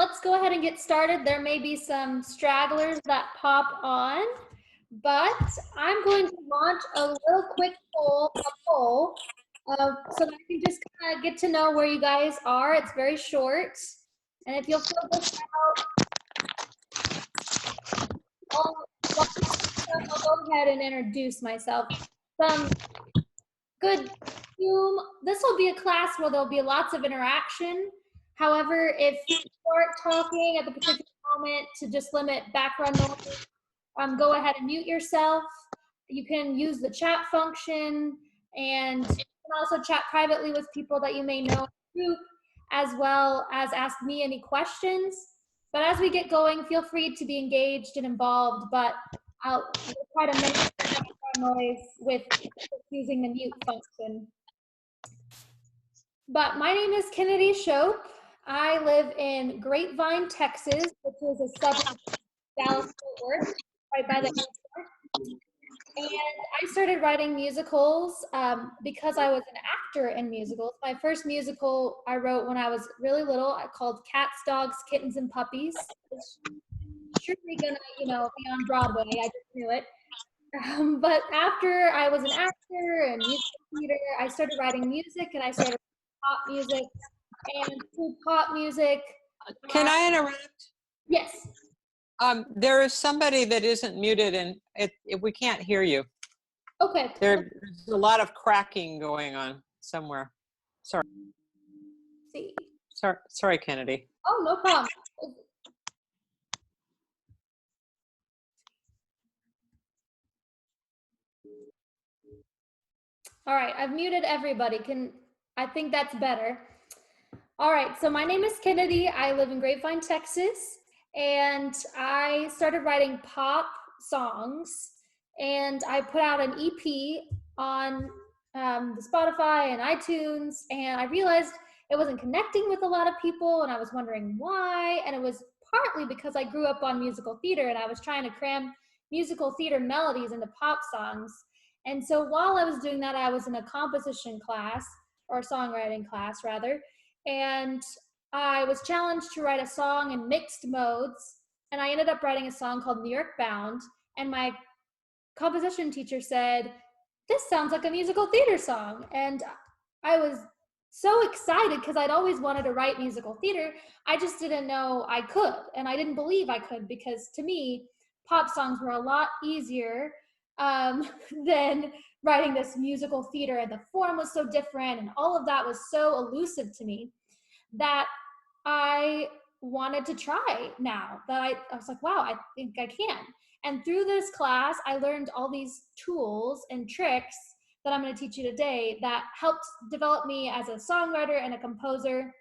let's go ahead and get started. There may be some stragglers that pop on, but I'm going to launch a little quick poll, so that I can just kind of get to know where you guys are. It's very short, and if you'll fill this out, I'll go ahead and introduce myself. Good. This will be a class where there'll be lots of interaction. However, if you start talking at the particular moment to just limit background noise, go ahead and mute yourself. You can use the chat function, and you can also chat privately with people that you may know in the group, as well as ask me any questions. But as we get going, feel free to be engaged and involved, but I'll try to minimize background noise with using the mute function. But my name is Kennedy Shope. I live in Grapevine, Texas, which is a suburb of Dallas-Fort Worth, right by the airport. And I started writing musicals because I was an actor in musicals. My first musical I wrote when I was really little, I called Cats, Dogs, Kittens, and Puppies. It's surely gonna, be on Broadway. I just knew it. But after I was an actor and musical theater, I started writing music, and I started pop music. And through pop music, can I interrupt? Yes. There is somebody that isn't muted, and we can't hear you. Okay. There's a lot of cracking going on somewhere. Sorry. See. Sorry, Kennedy. Oh, no problem. All right, I've muted everybody. I think that's better. All right, so my name is Kennedy. I live in Grapevine, Texas, and I started writing pop songs, and I put out an EP on the Spotify and iTunes, and I realized it wasn't connecting with a lot of people, and I was wondering why, and it was partly because I grew up on musical theater, and I was trying to cram musical theater melodies into pop songs. And so while I was doing that, I was in a composition class, or songwriting class rather, and I was challenged to write a song in mixed modes, and I ended up writing a song called New York Bound, and my composition teacher said, "This sounds like a musical theater song." And I was so excited because I'd always wanted to write musical theater. I just didn't know I could, and I didn't believe I could, because to me, pop songs were a lot easier than writing this musical theater, and the form was so different, and all of that was so elusive to me that I wanted to try now. That I was like, wow, I think I can. And through this class, I learned all these tools and tricks that I'm going to teach you today that helped develop me as a songwriter and a composer.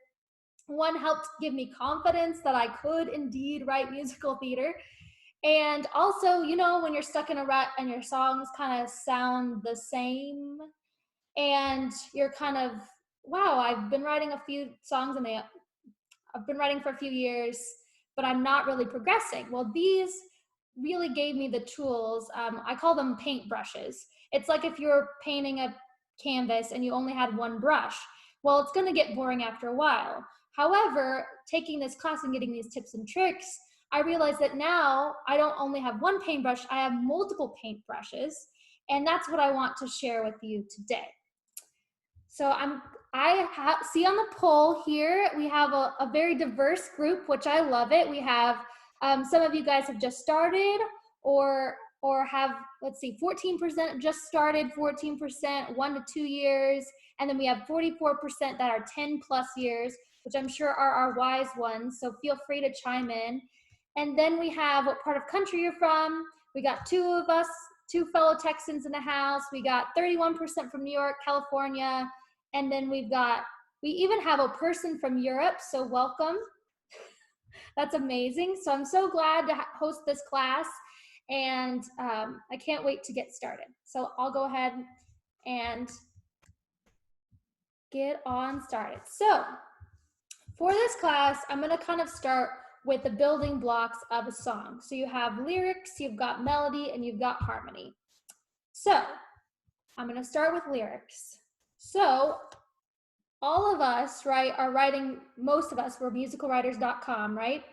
One helped give me confidence that I could indeed write musical theater. And also, when you're stuck in a rut and your songs kind of sound the same, and you're kind of, wow, I've been writing a few songs and I've been writing for a few years, but I'm not really progressing. Well, these really gave me the tools. I call them paint brushes. It's like if you're painting a canvas and you only had one brush. Well, it's going to get boring after a while. However, taking this class and getting these tips and tricks, I realized that now I don't only have one paintbrush, I have multiple paint brushes, and that's what I want to share with you today. So see on the poll here, we have a very diverse group, which I love it. We have some of you guys have just started, or have, let's see, 14% just started, 14% 1 to 2 years, and then we have 44% that are 10 plus years, which I'm sure are our wise ones. So feel free to chime in. And then we have what part of country you're from. We got two fellow Texans in the house. We got 31% from New York, California. And then we even have a person from Europe, so welcome. That's amazing. So I'm so glad to host this class, and I can't wait to get started. So I'll go ahead and get on started. So for this class, I'm gonna kind of start with the building blocks of a song. So you have lyrics, you've got melody, and you've got harmony. So I'm gonna start with lyrics. So all of us, right, are writing, most of us, we're musicalwriters.com, right?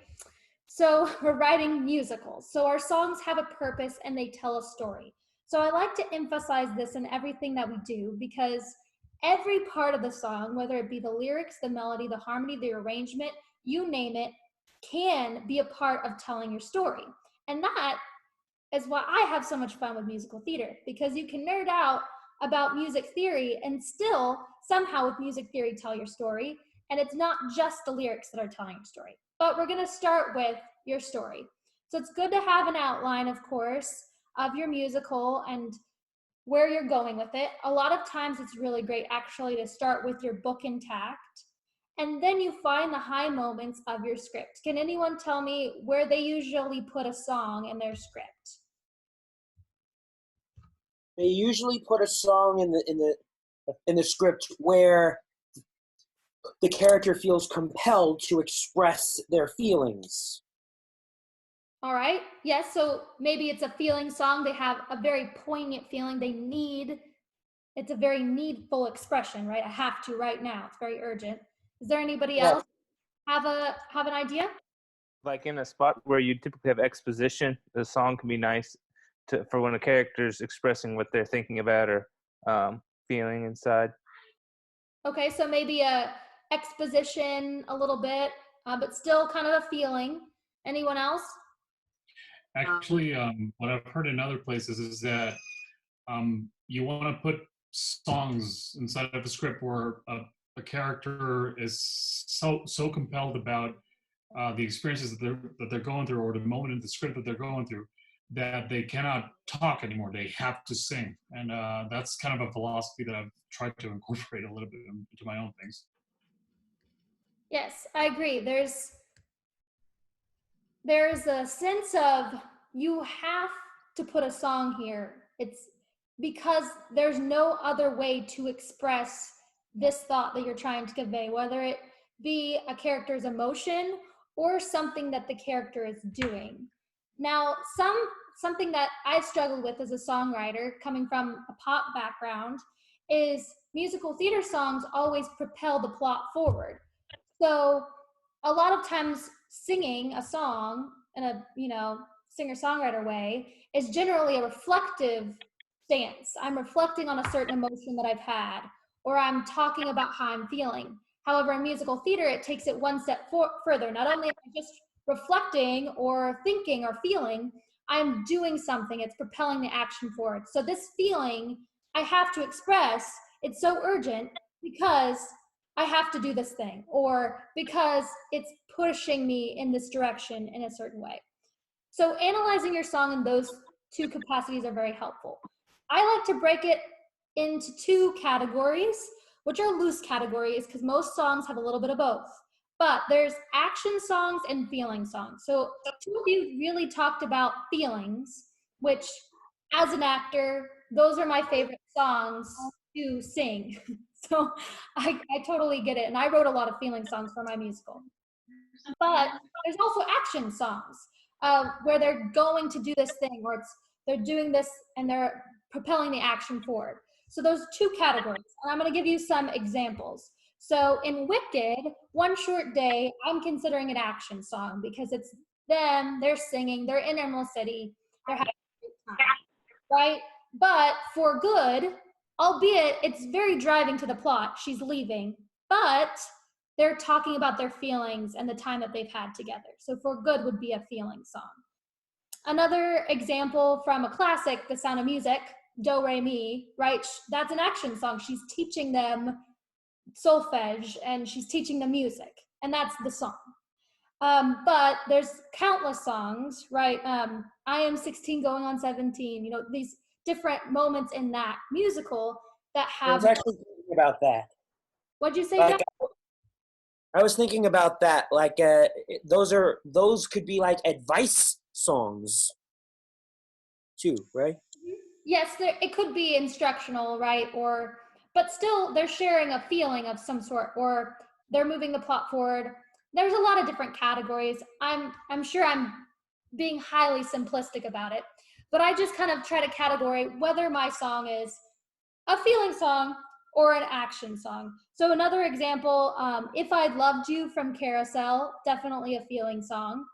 So we're writing musicals. So our songs have a purpose and they tell a story. So I like to emphasize this in everything that we do because every part of the song, whether it be the lyrics, the melody, the harmony, the arrangement, you name it, can be a part of telling your story. And that is why I have so much fun with musical theater, because you can nerd out about music theory and still somehow with music theory tell your story. And it's not just the lyrics that are telling your story. But we're going to start with your story. So it's good to have an outline, of course, of your musical and where you're going with it. A lot of times it's really great actually to start with your book intact, and then you find the high moments of your script. Can anyone tell me where they usually put a song in their script? They usually put a song in the script where the character feels compelled to express their feelings. All right. Yes. So maybe it's a feeling song. They have a very poignant feeling. It's a very needful expression, right? I have to right now. It's very urgent. Is there anybody else have an idea? Like in a spot where you typically have exposition, the song can be nice for when a character's expressing what they're thinking about or feeling inside. Okay, so maybe a exposition a little bit, but still kind of a feeling. Anyone else? Actually, what I've heard in other places is that you want to put songs inside of a script where a character is so compelled about the experiences that they're going through, or the moment in the script that they're going through, that they cannot talk anymore. They have to sing, and that's kind of a philosophy that I've tried to incorporate a little bit into my own things. Yes, I agree. There's a sense of you have to put a song here. It's because there's no other way to express this thought that you're trying to convey, whether it be a character's emotion or something that the character is doing. Now, something that I struggled with as a songwriter, coming from a pop background, is musical theater songs always propel the plot forward. So a lot of times singing a song in a singer-songwriter way is generally a reflective stance. I'm reflecting on a certain emotion that I've had, or I'm talking about how I'm feeling. However, in musical theater, it takes it one step further. Not only am I just reflecting or thinking or feeling, I'm doing something. It's propelling the action forward. So this feeling I have to express, it's so urgent because I have to do this thing, or because it's pushing me in this direction in a certain way. So analyzing your song in those two capacities are very helpful. I like to break it into two categories, which are loose categories because most songs have a little bit of both. But there's action songs and feeling songs. So two of you really talked about feelings, which as an actor, those are my favorite songs to sing. So I totally get it. And I wrote a lot of feeling songs for my musical. But there's also action songs where they're going to do this thing, or they're doing this and they're propelling the action forward. So those two categories. And I'm going to give you some examples. So in Wicked, One Short Day, I'm considering an action song because it's them, they're singing, they're in Emerald City, they're having a good time, right? But For Good, albeit it's very driving to the plot, she's leaving, but they're talking about their feelings and the time that they've had together. So For Good would be a feeling song. Another example from a classic, The Sound of Music, Do Re Mi, right? That's an action song. She's teaching them solfege and she's teaching them music, and that's the song. But there's countless songs, right? I Am 16 Going on 17, these different moments in that musical that have. I was actually thinking about that. What'd you say, Like, Jack? I was thinking about that. Like, those could be like advice songs too, right? Yes, it could be instructional, right? But still, they're sharing a feeling of some sort, or they're moving the plot forward. There's a lot of different categories. I'm sure I'm being highly simplistic about it, but I just kind of try to categorize whether my song is a feeling song or an action song. So another example, If I'd Loved You from Carousel, definitely a feeling song.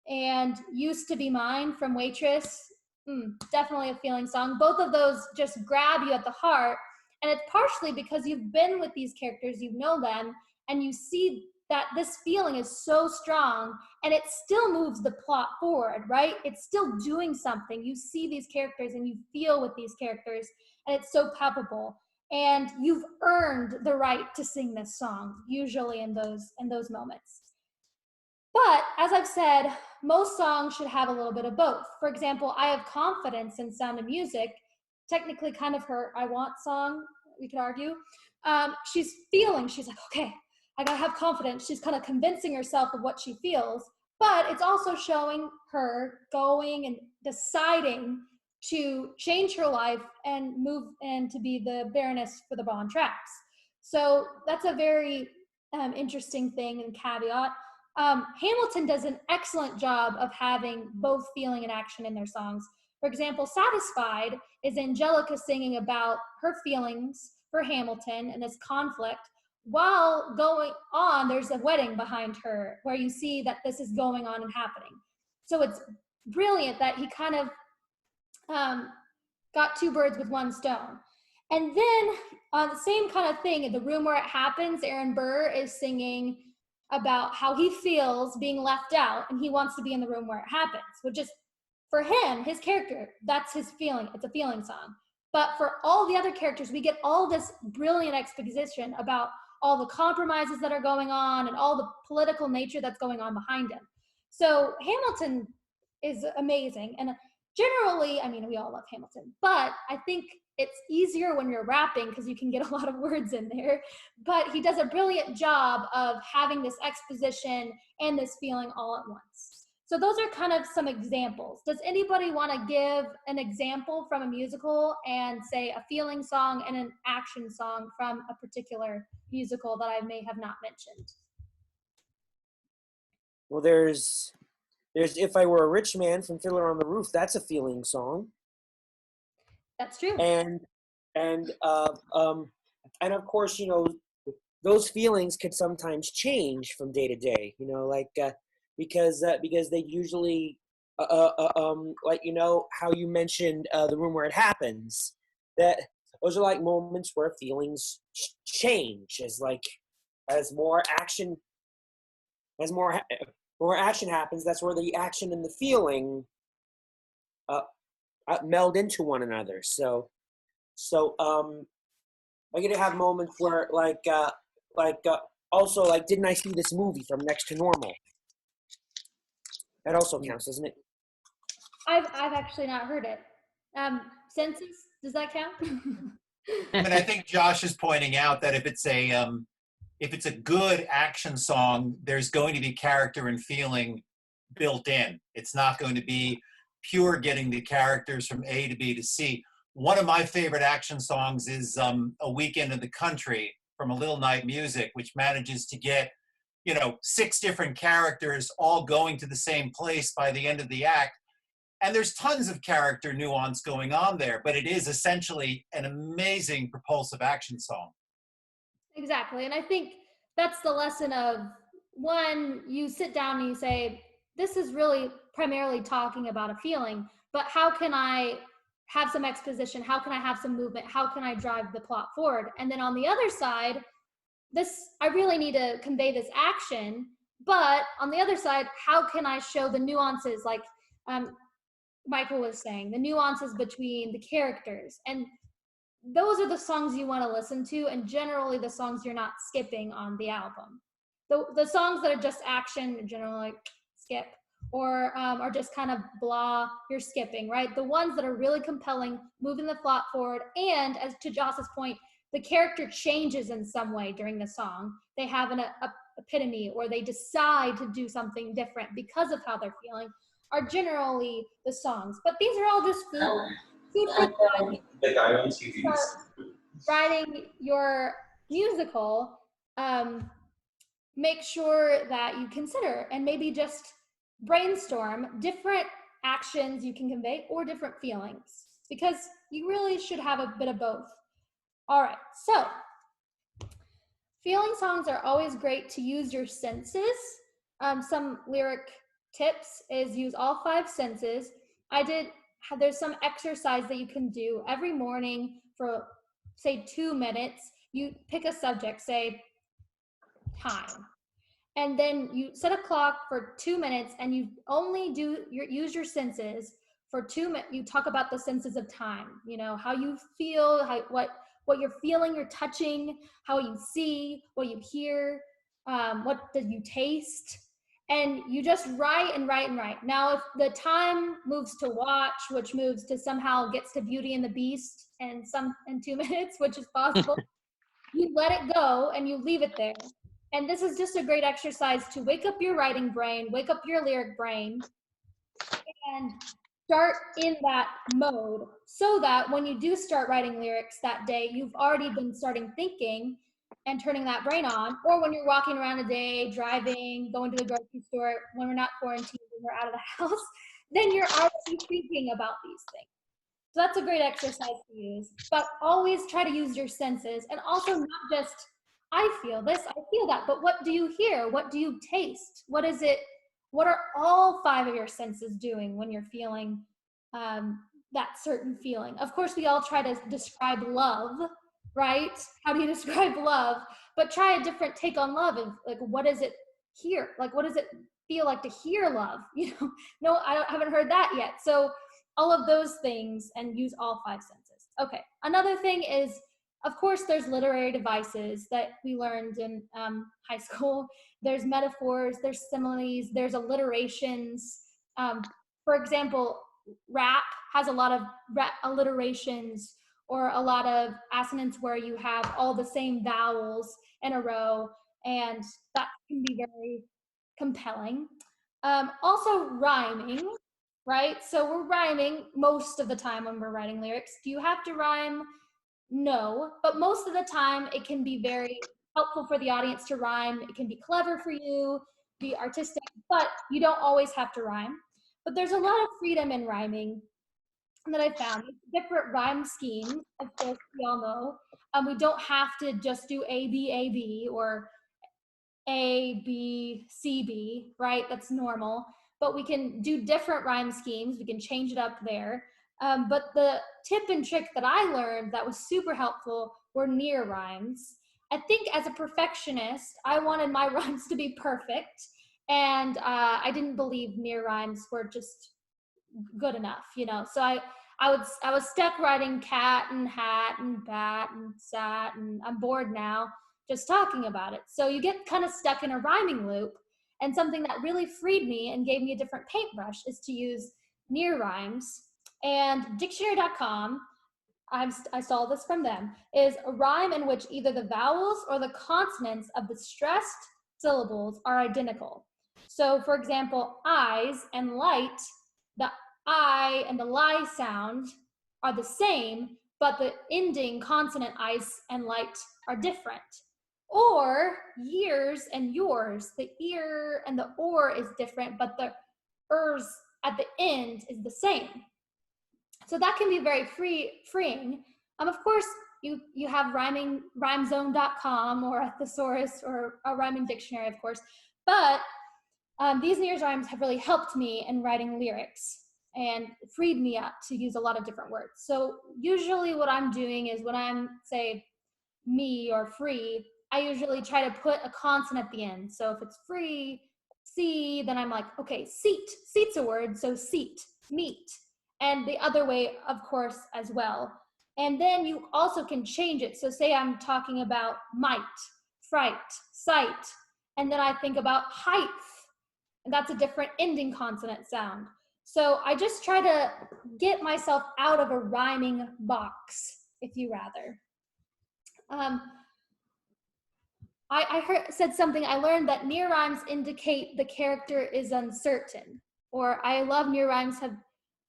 And Used to Be Mine from Waitress, definitely a feeling song. Both of those just grab you at the heart. And it's partially because you've been with these characters, you know them, and you see that this feeling is so strong and it still moves the plot forward, right? It's still doing something. You see these characters and you feel with these characters, and it's so palpable. And you've earned the right to sing this song, usually in those moments. But as I've said, most songs should have a little bit of both. For example, I Have Confidence in Sound of Music, technically kind of her I Want song, we could argue. She's like, okay, I gotta have confidence. She's kind of convincing herself of what she feels, but it's also showing her going and deciding to change her life and move and to be the Baroness for the Bon Tracks. So that's a very interesting thing and caveat. Hamilton does an excellent job of having both feeling and action in their songs. For example, Satisfied is Angelica singing about her feelings for Hamilton and this conflict. While going on, there's a wedding behind her where you see that this is going on and happening. So it's brilliant that he kind of got two birds with one stone. And then on the same kind of thing, in The Room Where It Happens, Aaron Burr is singing about how he feels being left out and he wants to be in the room where it happens, which is, for him, his character, that's his feeling. It's a feeling song. But for all the other characters, we get all this brilliant exposition about all the compromises that are going on and all the political nature that's going on behind him. So Hamilton is amazing. And generally, I mean, we all love Hamilton, but I think it's easier when you're rapping because you can get a lot of words in there. But he does a brilliant job of having this exposition and this feeling all at once. So those are kind of some examples. Does anybody want to give an example from a musical and say a feeling song and an action song from a particular musical that I may have not mentioned? Well, there's If I Were a Rich Man from Fiddler on the Roof. That's a feeling song. That's true. And of course, those feelings could sometimes change from day to day. Like because they usually like how you mentioned The Room Where It Happens. That those are like moments where feelings change as more action happens. That's where the action and the feeling meld into one another. So I get to have moments where also didn't I see this movie from Next to Normal? That also counts, doesn't it? I've actually not heard it. Census, does that count? But I think Josh is pointing out that if it's a good action song, there's going to be character and feeling built in. It's not going to be pure getting the characters from A to B to C. One of my favorite action songs is A Weekend in the Country from A Little Night Music, which manages to get 6 different characters all going to the same place by the end of the act. And there's tons of character nuance going on there, but it is essentially an amazing propulsive action song. Exactly. And I think that's the lesson of, one, you sit down and you say, this is really primarily talking about a feeling, but how can I have some exposition? How can I have some movement? How can I drive the plot forward? And then on the other side, I really need to convey this action, but on the other side, how can I show the nuances, like Michael was saying, the nuances between the characters? And those are the songs you want to listen to, and generally the songs you're not skipping on the album. The songs that are just action, generally skip, or are just kind of blah, you're skipping, right? The ones that are really compelling, moving the plot forward, and as to Joss's point, the character changes in some way during the song. They have an epitome, or they decide to do something different because of how they're feeling, are generally the songs. But these are all just food for thought. The guy on TV. Writing your musical, make sure that you consider and maybe just brainstorm different actions you can convey or different feelings, because you really should have a bit of both. All right, so feeling songs are always great to use your senses. Some lyric tips is use all 5 senses. There's some exercise that you can do every morning for, say, 2 minutes. You pick a subject, say time, and then you set a clock for 2 minutes, and you only use your senses for 2 minutes. You talk about the senses of time, how you feel, what you're feeling, you're touching, how you see, what you hear, what do you taste, and you just write and write and write. Now, if the time moves to watch, which moves to somehow gets to Beauty and the Beast and in 2 minutes, which is possible, you let it go and you leave it there. And this is just a great exercise to wake up your writing brain, wake up your lyric brain, and start in that mode so that when you do start writing lyrics that day, you've already been starting thinking and turning that brain on. Or when you're walking around a day, driving, going to the grocery store, when we're not quarantined and we're out of the house, then you're already thinking about these things. So that's a great exercise to use. But always try to use your senses, and also not just, I feel this, I feel that, but what do you hear? What do you taste? What is it? What are all 5 of your senses doing when you're feeling that certain feeling? Of course, we all try to describe love, right? How do you describe love? But try a different take on love. And like, what is it here? Like, what does it feel like to hear love? No, I haven't heard that yet. So all of those things, and use all 5 senses. Okay, another thing is, of course, there's literary devices that we learned in high school. There's metaphors, there's similes, there's alliterations. For example, rap has a lot of alliterations, or a lot of assonance where you have all the same vowels in a row, and that can be very compelling. Also rhyming, right? So we're rhyming most of the time when we're writing lyrics. Do you have to rhyme? No, but most of the time it can be very helpful for the audience to rhyme. It can be clever for you, be artistic, but you don't always have to rhyme. But there's a lot of freedom in rhyming that I found. Different rhyme schemes, of course, we all know. We don't have to just do A, B, A, B, or A, B, C, B, right? That's normal. But we can do different rhyme schemes. We can change it up there. But the tip and trick that I learned that was super helpful were near rhymes. I think as a perfectionist, I wanted my rhymes to be perfect. And I didn't believe near rhymes were just good enough, So I was stuck writing cat and hat and bat and sat, and I'm bored now just talking about it. So you get kind of stuck in a rhyming loop. And something that really freed me and gave me a different paintbrush is to use near rhymes. And dictionary.com, I saw this from them, is a rhyme in which either the vowels or the consonants of the stressed syllables are identical. So for example, eyes and light, the I and the lie sound are the same, but the ending consonant ice and light are different. Or years and yours, the ear and the or is different, but the ers at the end is the same. So that can be very freeing. Of course, you have rhymezone.com or a thesaurus or a rhyming dictionary, of course, but these near rhymes have really helped me in writing lyrics and freed me up to use a lot of different words. So usually what I'm doing is when I'm, say, me or free, I usually try to put a consonant at the end. So if it's free, see, then I'm like, okay, seat. Seat's a word, so seat, meet. And the other way, of course, as well. And then you also can change it. So say I'm talking about might, fright, sight, and then I think about height, and that's a different ending consonant sound. So I just try to get myself out of a rhyming box, if you rather. I said something, I learned that near rhymes indicate the character is uncertain, or I love near rhymes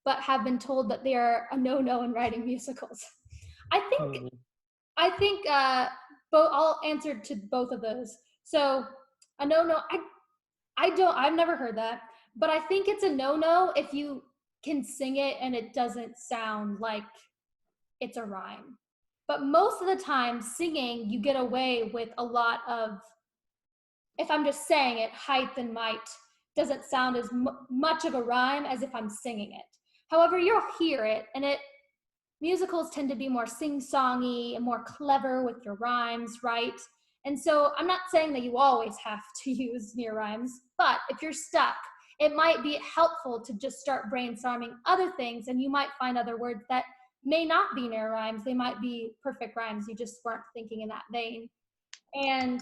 but have been told that they are a no-no in writing musicals. I think I'll answer to both of those. So a no-no, I've never heard that, but I think it's a no-no if you can sing it and it doesn't sound like it's a rhyme. But most of the time, singing, you get away with a lot of, if I'm just saying it, height and might doesn't sound as much of a rhyme as if I'm singing it. However, you'll hear it, and musicals tend to be more sing-songy and more clever with your rhymes, right? And so I'm not saying that you always have to use near rhymes, but if you're stuck, it might be helpful to just start brainstorming other things, and you might find other words that may not be near rhymes. They might be perfect rhymes. You just weren't thinking in that vein. And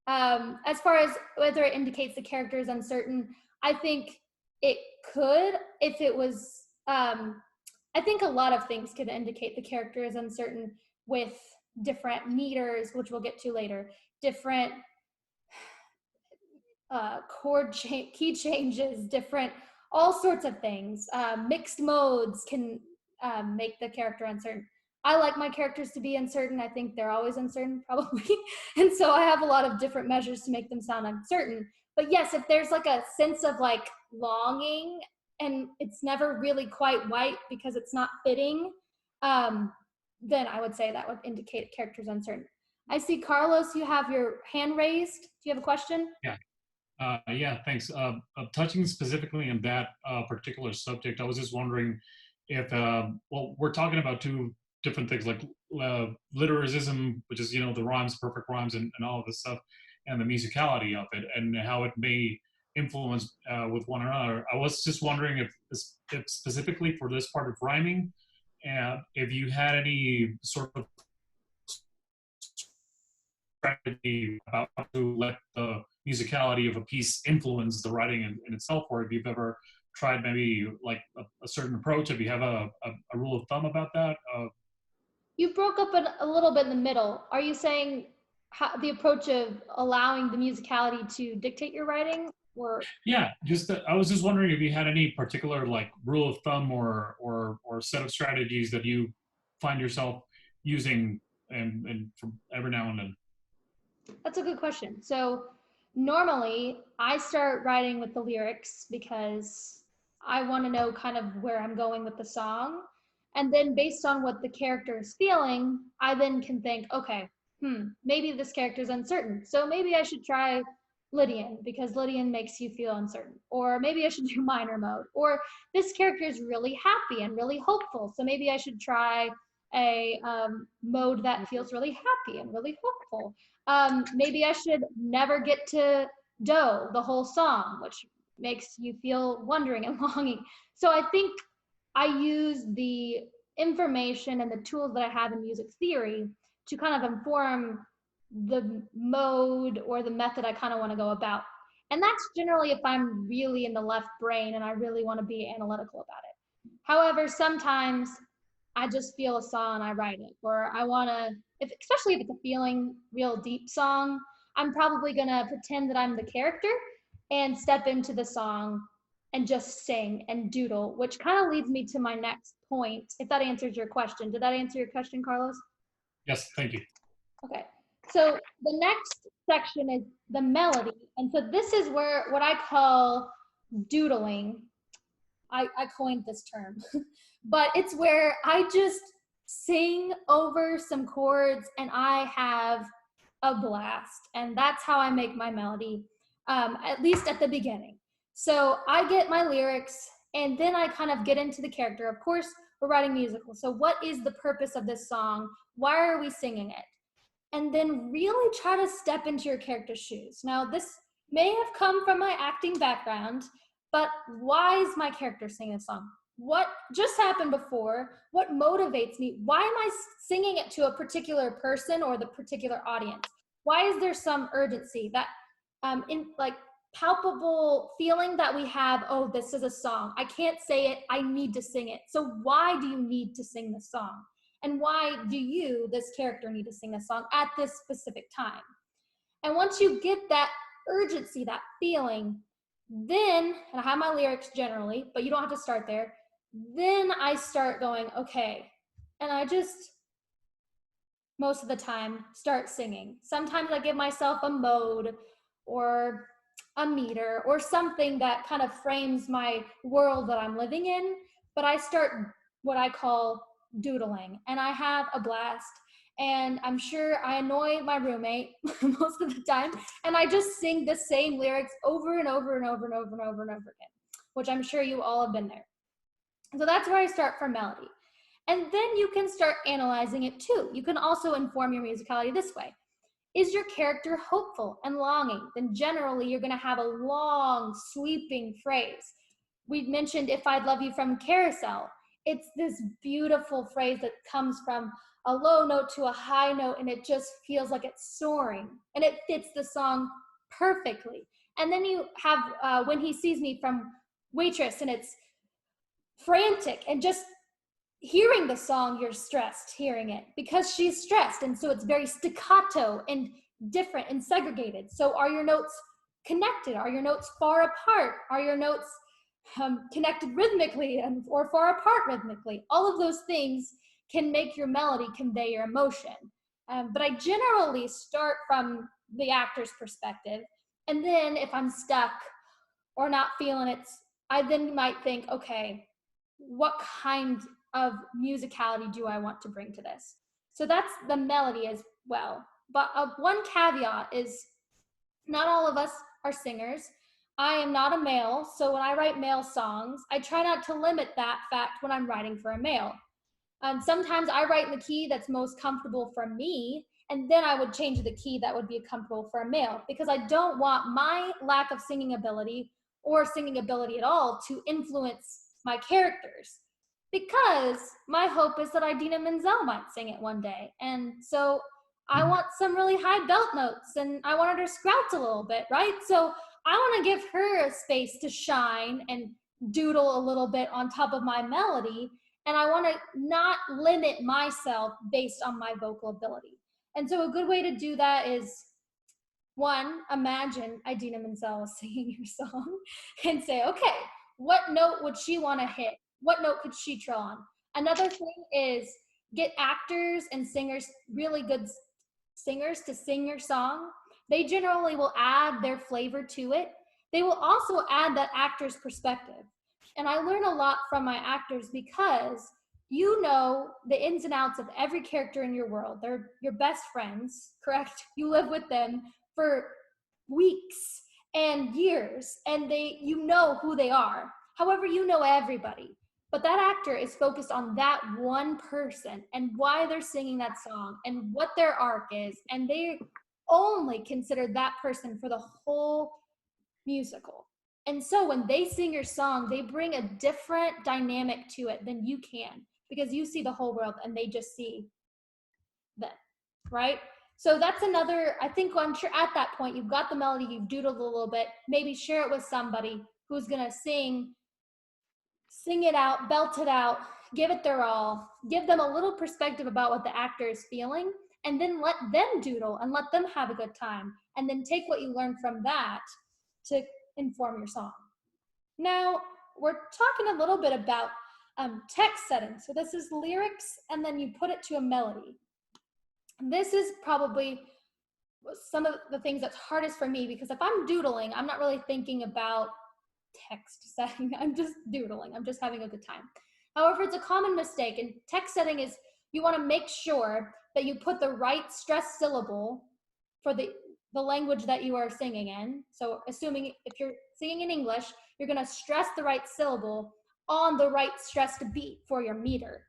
as far as whether it indicates the character is uncertain, I think it could if it was, I think a lot of things could indicate the character is uncertain with different meters, which we'll get to later, different key changes, different, all sorts of things. Mixed modes can make the character uncertain. I like my characters to be uncertain. I think they're always uncertain, probably. And so I have a lot of different measures to make them sound uncertain. But yes, if there's like a sense of like longing and it's never really quite white because it's not fitting, then I would say that would indicate character's uncertain. I see, Carlos, you have your hand raised. Do you have a question? Yeah, thanks. Touching specifically on that particular subject, I was just wondering if, well, we're talking about two different things like lyricism, which is, the rhymes, perfect rhymes, and all of this stuff, and the musicality of it, and how it may influence with one another. I was just wondering if specifically for this part of rhyming, if you had any sort of strategy about how to let the musicality of a piece influence the writing in itself, or if you've ever tried maybe like a certain approach, if you have a rule of thumb about that. You broke up a little bit in the middle. Are you saying the approach of allowing the musicality to dictate your writing, or? Yeah, I was just wondering if you had any particular like rule of thumb or set of strategies that you find yourself using and from every now and then. That's a good question. So normally I start writing with the lyrics because I want to know kind of where I'm going with the song. And then based on what the character is feeling, I then can think, okay, maybe this character is uncertain. So maybe I should try Lydian because Lydian makes you feel uncertain. Or maybe I should do minor mode. Or this character is really happy and really hopeful. So maybe I should try a mode that feels really happy and really hopeful. Maybe I should never get to do the whole song, which makes you feel wondering and longing. So I think I use the information and the tools that I have in music theory to kind of inform the mode or the method I kind of want to go about. And that's generally if I'm really in the left brain and I really want to be analytical about it. However, sometimes I just feel a song and I write it, or I want to, especially if it's a feeling real deep song, I'm probably going to pretend that I'm the character and step into the song and just sing and doodle, which kind of leads me to my next point, if that answers your question. Did that answer your question, Carlos? Yes, thank you. Okay, so the next section is the melody. And so this is where what I call doodling. I coined this term, but it's where I just sing over some chords and I have a blast. And that's how I make my melody, at least at the beginning. So I get my lyrics and then I kind of get into the character. Of course, we're writing musical. So what is the purpose of this song? Why are we singing it? And then really try to step into your character's shoes. Now, this may have come from my acting background, but why is my character singing this song? What just happened before? What motivates me? Why am I singing it to a particular person or the particular audience? Why is there some urgency that in like palpable feeling that we have, oh, this is a song. I can't say it, I need to sing it. So why do you need to sing this song? And why do you, this character, need to sing this song at this specific time? And once you get that urgency, that feeling, then, and I have my lyrics generally, but you don't have to start there, then I start going, okay, and I just, most of the time, start singing. Sometimes I give myself a mode or a meter or something that kind of frames my world that I'm living in, but I start what I call doodling, and I have a blast. And I'm sure I annoy my roommate most of the time. And I just sing the same lyrics over and over and over and over and over and over again, which I'm sure you all have been there. So that's where I start for melody. And then you can start analyzing it too. You can also inform your musicality this way. Is your character hopeful and longing? Then generally you're gonna have a long, sweeping phrase. We mentioned If I'd Love You from Carousel. It's this beautiful phrase that comes from a low note to a high note, and it just feels like it's soaring, and it fits the song perfectly. And then you have When He Sees Me from Waitress, and it's frantic, and just hearing the song, you're stressed hearing it because she's stressed, and so it's very staccato and different and segregated. So are your notes connected? Are your notes far apart? Are your notes connected rhythmically or far apart rhythmically? All of those things can make your melody convey your emotion. But I generally start from the actor's perspective, and then if I'm stuck or not feeling it, I then might think, okay, what kind of musicality do I want to bring to this? So that's the melody as well. But one caveat is not all of us are singers. I am not a male, so when I write male songs, I try not to limit that fact when I'm writing for a male. Sometimes I write in the key that's most comfortable for me, and then I would change the key that would be comfortable for a male, because I don't want my lack of singing ability or singing ability at all to influence my characters, because my hope is that Idina Menzel might sing it one day. And so I want some really high belt notes, and I wanted her to scrout a little bit, right? So I want to give her a space to shine and doodle a little bit on top of my melody. And I want to not limit myself based on my vocal ability. And so a good way to do that is, one, imagine Idina Menzel singing your song and say, okay, what note would she want to hit? What note could she trill on? Another thing is get actors and singers, really good singers, to sing your song. They generally will add their flavor to it. They will also add that actor's perspective. And I learn a lot from my actors because you know the ins and outs of every character in your world. They're your best friends, correct? You live with them for weeks and years, and you know who they are. However, you know everybody. But that actor is focused on that one person and why they're singing that song and what their arc is, and they only consider that person for the whole musical. And so when they sing your song, they bring a different dynamic to it than you can, because you see the whole world and they just see them, right? So that's another, I think once you're at that point, you've got the melody, you've doodled a little bit, maybe share it with somebody who's gonna sing it out, belt it out, give it their all, give them a little perspective about what the actor is feeling, and then let them doodle and let them have a good time. And then take what you learned from that to inform your song. Now, we're talking a little bit about text setting. So this is lyrics, and then you put it to a melody. This is probably some of the things that's hardest for me, because if I'm doodling, I'm not really thinking about text setting. I'm just doodling. I'm just having a good time. However, it's a common mistake, and text setting is you want to make sure that you put the right stressed syllable for the language that you are singing in. So assuming if you're singing in English, you're going to stress the right syllable on the right stressed beat for your meter.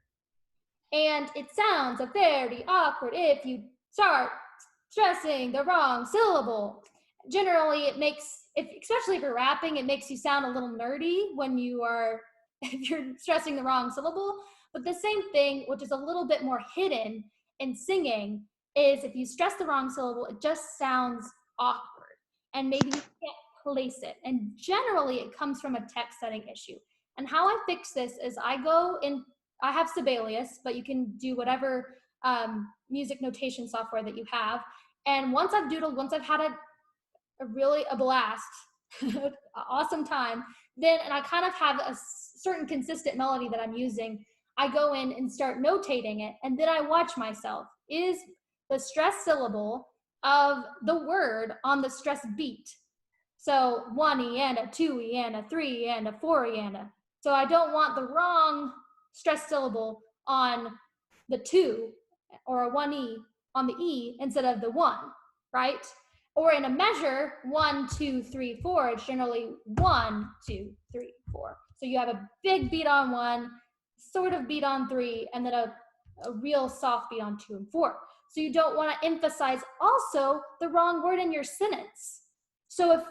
And it sounds very awkward if you start stressing the wrong syllable. Generally, it makes, especially if you're rapping, it makes you sound a little nerdy when if you're stressing the wrong syllable. But the same thing, which is a little bit more hidden in singing, is if you stress the wrong syllable, it just sounds awkward, and maybe you can't place it. And generally, it comes from a text setting issue. And how I fix this is I have Sibelius, but you can do whatever music notation software that you have. And once I've doodled, once I've had a blast, awesome time, and I kind of have a certain consistent melody that I'm using, I go in and start notating it, and then I watch myself. Is the stress syllable of the word on the stress beat? So 1 eanda, 2 eanda, 3 eanda, 4 eanda. So I don't want the wrong stress syllable on the 2 or a 1E on the E instead of the 1, right? Or in a measure, 1, 2, 3, 4, it's generally 1, 2, 3, 4. So you have a big beat on 1, sort of beat on 3, and then a real soft beat on 2 and 4. So you don't want to emphasize also the wrong word in your sentence. So if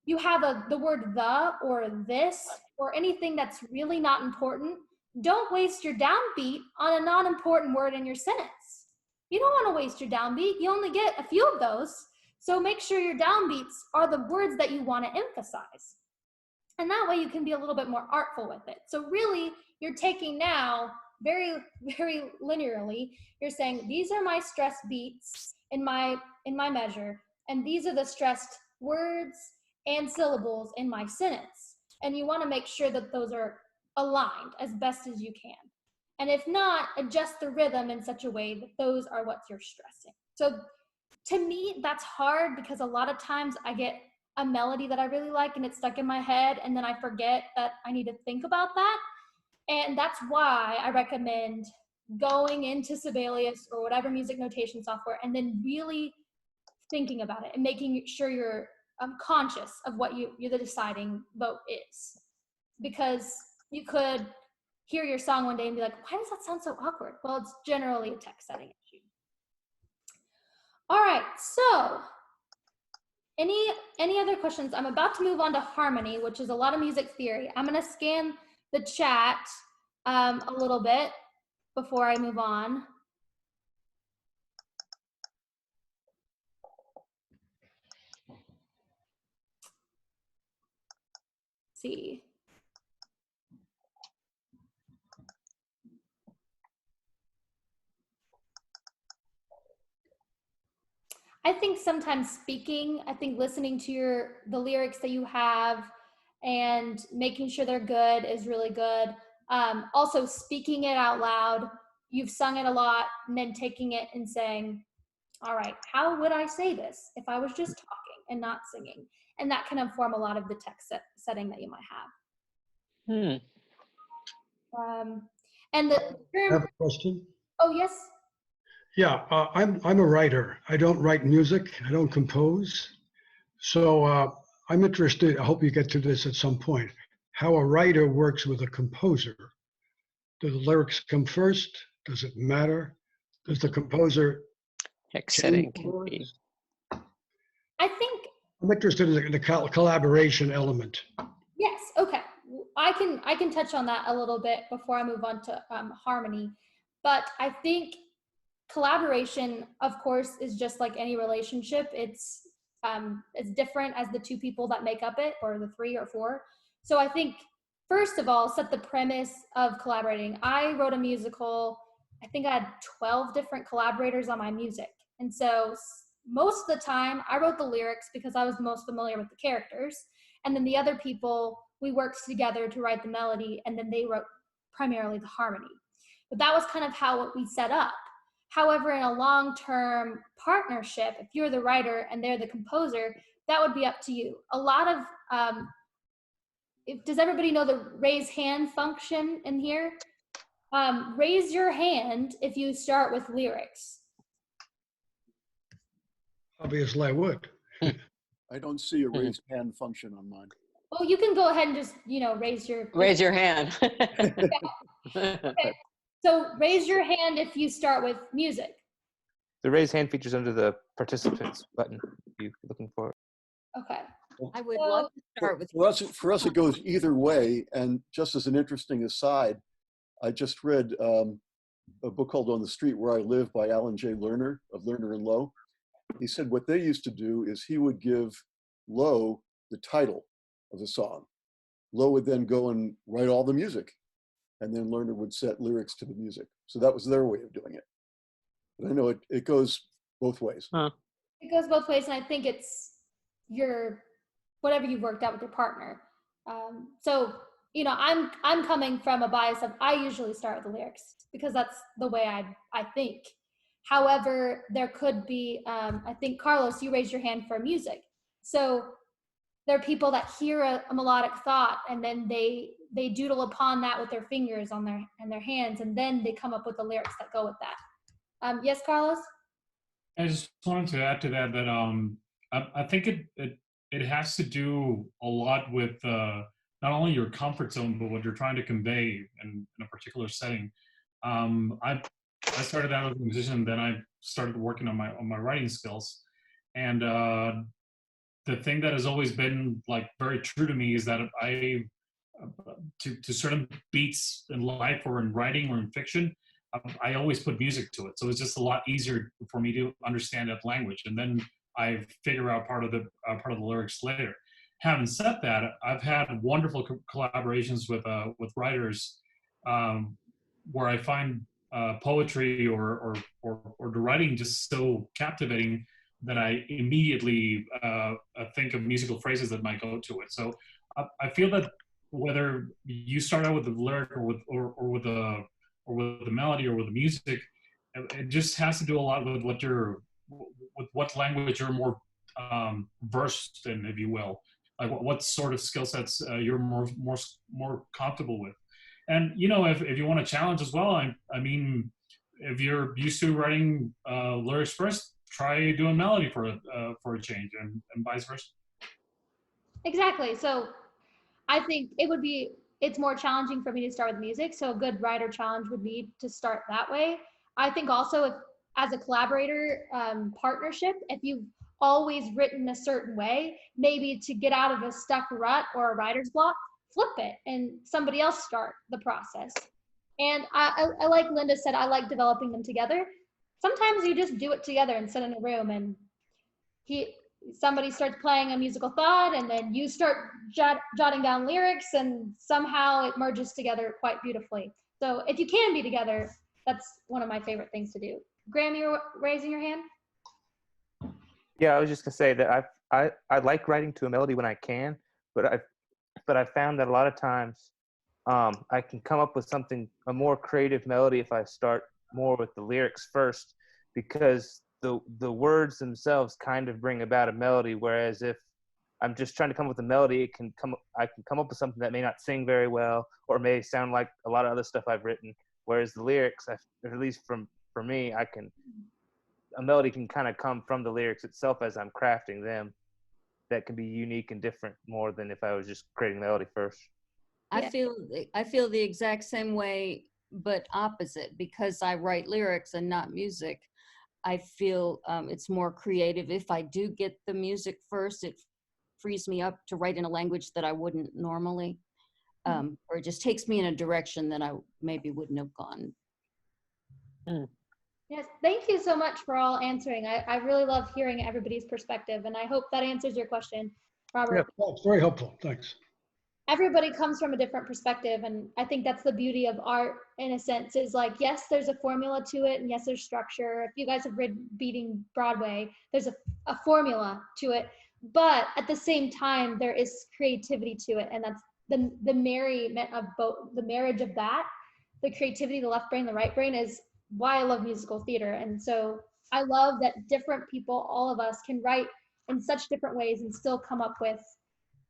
you have the word the or this or anything that's really not important, don't waste your downbeat on a non-important word in your sentence. You don't want to waste your downbeat. You only get a few of those. So make sure your downbeats are the words that you want to emphasize. And that way you can be a little bit more artful with it. So really, you're taking now very, very linearly, you're saying, these are my stress beats in my measure, and these are the stressed words and syllables in my sentence. And you want to make sure that those are aligned as best as you can. And if not, adjust the rhythm in such a way that those are what you're stressing. So to me, that's hard because a lot of times I get a melody that I really like and it's stuck in my head, and then I forget that I need to think about that. And that's why I recommend going into Sibelius or whatever music notation software and then really thinking about it and making sure you're conscious of what the deciding vote is. Because you could hear your song one day and be like, why does that sound so awkward? Well, it's generally a text setting issue. All right, so any other questions? I'm about to move on to harmony, which is a lot of music theory. I'm going to scan the chat a little bit before I move on. Let's see. I think sometimes speaking, I think listening to the lyrics that you have and making sure they're good is really good. Also speaking it out loud, you've sung it a lot, and then taking it and saying, all right, how would I say this if I was just talking and not singing? And that can inform a lot of the text setting that you might have. And the term, I have a question. oh yes. Yeah, I'm a writer. I don't write music. I don't compose. So I'm interested, I hope you get to this at some point, how a writer works with a composer. Do the lyrics come first? Does it matter? Does the composer Text change setting the can be. words? I think, I'm interested in the collaboration element. yes, okay. I can touch on that a little bit before I move on to harmony. But I think collaboration, of course, is just like any relationship. It's different as the two people that make up it, or the 3 or 4. So I think, first of all, set the premise of collaborating. I wrote a musical. I think I had 12 different collaborators on my music. And so most of the time I wrote the lyrics because I was most familiar with the characters. And then the other people, we worked together to write the melody, and then they wrote primarily the harmony. But that was kind of how we set up. However, in a long-term partnership, if you're the writer and they're the composer, that would be up to you. A lot of, does everybody know the raise hand function in here? Raise your hand if you start with lyrics. Obviously, I would. I don't see a raised hand function on mine. Well, you can go ahead and just, raise your hand. Okay. So raise your hand if you start with music. The raise hand features under the participants button if you're looking for it. Okay. I would love to start with. For us, it goes either way. And just as an interesting aside, I just read a book called On the Street Where I Live by Alan J. Lerner of Lerner and Lowe. He said what they used to do is he would give Lowe the title of the song. Lowe would then go and write all the music, and then Lerner would set lyrics to the music. So that was their way of doing it. But I know it goes both ways. Huh. It goes both ways, and I think it's whatever you've worked out with your partner. So I'm coming from a bias of I usually start with the lyrics because that's the way I think. However, there could be I think Carlos, you raised your hand for music. So there are people that hear a melodic thought and then they doodle upon that with their fingers on their hands, and then they come up with the lyrics that go with that. Yes, Carlos? I just wanted to add to that that I think it has to do a lot with not only your comfort zone but what you're trying to convey in a particular setting. I started out as a musician, then I started working on my writing skills, and the thing that has always been like very true to me is that to certain beats in life or in writing or in fiction, I always put music to it. So it's just a lot easier for me to understand that language, and then I figure out part of the lyrics later. Having said that, I've had wonderful collaborations with writers where I find poetry or the writing just so captivating that I immediately think of musical phrases that might go to it. So I feel that whether you start out with the lyric or with the melody or with the music, it just has to do a lot with what language you're more versed in, if you will, like what sort of skill sets you're more comfortable with. And if you want a challenge as well, I mean, if you're used to writing lyrics first, try doing melody for a change, and vice versa. Exactly. So I think it's more challenging for me to start with music. So a good writer challenge would be to start that way. I think also, if as a collaborator partnership, if you've always written a certain way, maybe to get out of a stuck rut or a writer's block, flip it and somebody else start the process. And I like Linda said, I like developing them together. Sometimes you just do it together and sit in a room and somebody starts playing a musical thought, and then you start jotting down lyrics, and somehow it merges together quite beautifully. So if you can be together, that's one of my favorite things to do. Graham, you're raising your hand? Yeah, I was just gonna say that I like writing to a melody when I can, but I found that a lot of times I can come up with a more creative melody if I start more with the lyrics first, because the words themselves kind of bring about a melody. Whereas if I'm just trying to come up with a melody, I can come up with something that may not sing very well or may sound like a lot of other stuff I've written. Whereas the lyrics, at least for me, a melody can kind of come from the lyrics itself as I'm crafting them. That can be unique and different more than if I was just creating melody first. I feel the exact same way, but opposite, because I write lyrics and not music. I feel it's more creative. If I do get the music first, it frees me up to write in a language that I wouldn't normally, or it just takes me in a direction that I maybe wouldn't have gone. Yes, thank you so much for all answering. I really love hearing everybody's perspective, and I hope that answers your question, Robert. Yeah, it's very helpful. Thanks. Everybody comes from a different perspective, and I think that's the beauty of art, in a sense, is like, yes, there's a formula to it, and yes, there's structure. If you guys have read Beating Broadway, there's a formula to it, but at the same time, there is creativity to it, and that's the merriment of both, the marriage of that, the creativity, the left brain, the right brain, is why I love musical theater. And so I love that different people, all of us, can write in such different ways and still come up with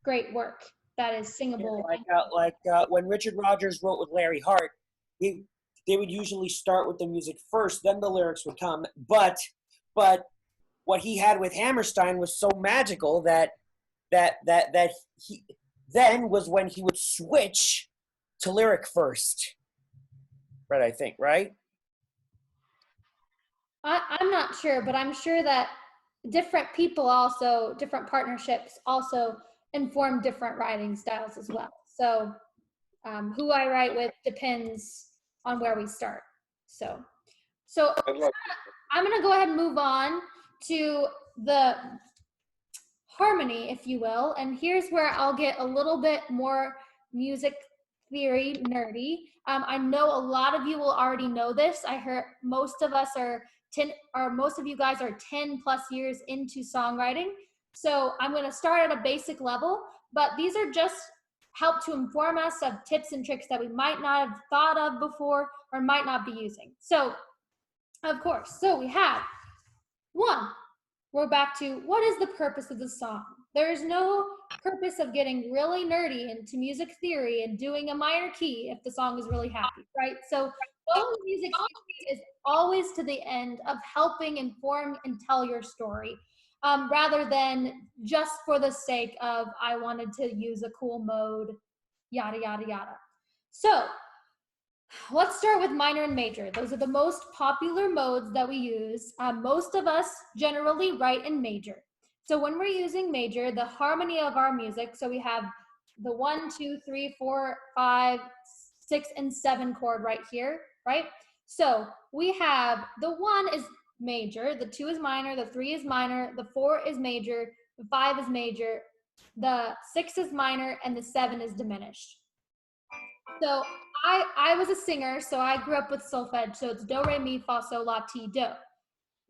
great work that is singable. Like when Richard Rodgers wrote with Larry Hart, they would usually start with the music first, then the lyrics would come. But what he had with Hammerstein was so magical that he then was when he would switch to lyric first. Right, I think, right? I'm not sure, but I'm sure that different people also, different partnerships also inform different writing styles as well. So who I write with depends on where we start. So I'm gonna go ahead and move on to the harmony, if you will. And here's where I'll get a little bit more music theory nerdy. I know a lot of you will already know this. I heard most of us most of you guys are 10 plus years into songwriting. So I'm going to start at a basic level, but these are just help to inform us of tips and tricks that we might not have thought of before or might not be using. So, of course, we have one. We're back to, what is the purpose of the song? There is no purpose of getting really nerdy into music theory and doing a minor key if the song is really happy, right? So All music is always to the end of helping inform and tell your story, rather than just for the sake of, I wanted to use a cool mode, yada, yada, yada. So let's start with minor and major. Those are the most popular modes that we use. Most of us generally write in major. So when we're using major, the harmony of our music, so we have the 1, 2, 3, 4, 5, 6, and 7 chord right here, right? So we have the 1 is major, the 2 is minor, the 3 is minor, the 4 is major, the 5 is major, the 6 is minor, and the 7 is diminished. So I was a singer, so I grew up with solfege, so it's do, re, mi, fa, sol, la, ti, do.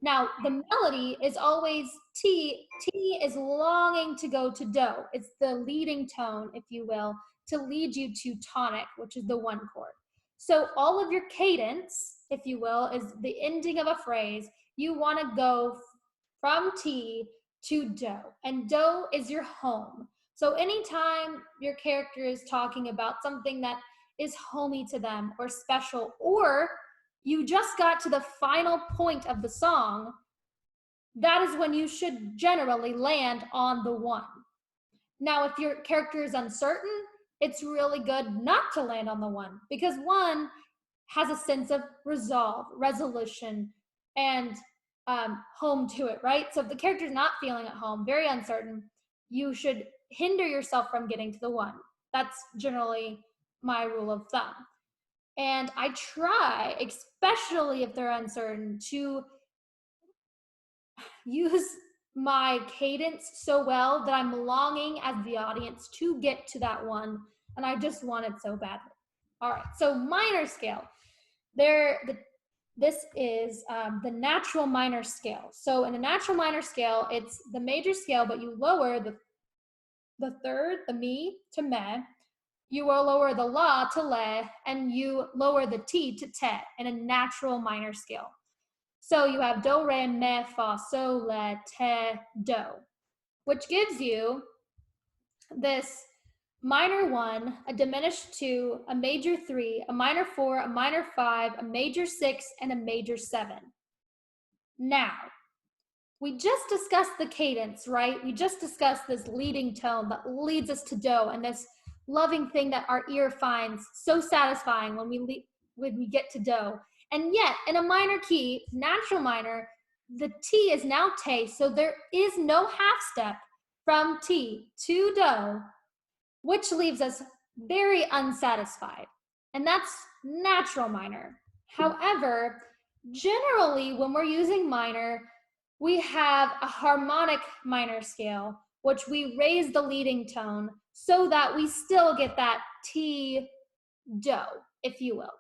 Now, the melody is always T. T is longing to go to do. It's the leading tone, if you will, to lead you to tonic, which is the 1 chord. So all of your cadence, if you will, is the ending of a phrase. You want to go from T to do, and do is your home. So anytime your character is talking about something that is homey to them or special, or you just got to the final point of the song, that is when you should generally land on the 1. Now, if your character is uncertain, it's really good not to land on the 1, because 1 has a sense of resolve, resolution, and home to it, right? So if the character's not feeling at home, very uncertain, you should hinder yourself from getting to the 1. That's generally my rule of thumb. And I try, especially if they're uncertain, to use my cadence so well that I'm longing as the audience to get to that 1, and I just want it so badly. All right, so minor scale. This is the natural minor scale. So in a natural minor scale, it's the major scale, but you lower the third, the mi, to me. You will lower the la to le, and you lower the ti to te in a natural minor scale. So you have do, re, mi, fa, sol, la, te, do, which gives you this minor 1, a diminished 2, a major 3, a minor 4, a minor 5, a major 6, and a major 7. Now, we just discussed the cadence, right? We just discussed this leading tone that leads us to do, and this loving thing that our ear finds so satisfying when we get to do. And yet, in a minor key, natural minor, the T is now te, so there is no half step from T to do, which leaves us very unsatisfied. And that's natural minor. However, generally, when we're using minor, we have a harmonic minor scale, which we raise the leading tone so that we still get that T do, if you will.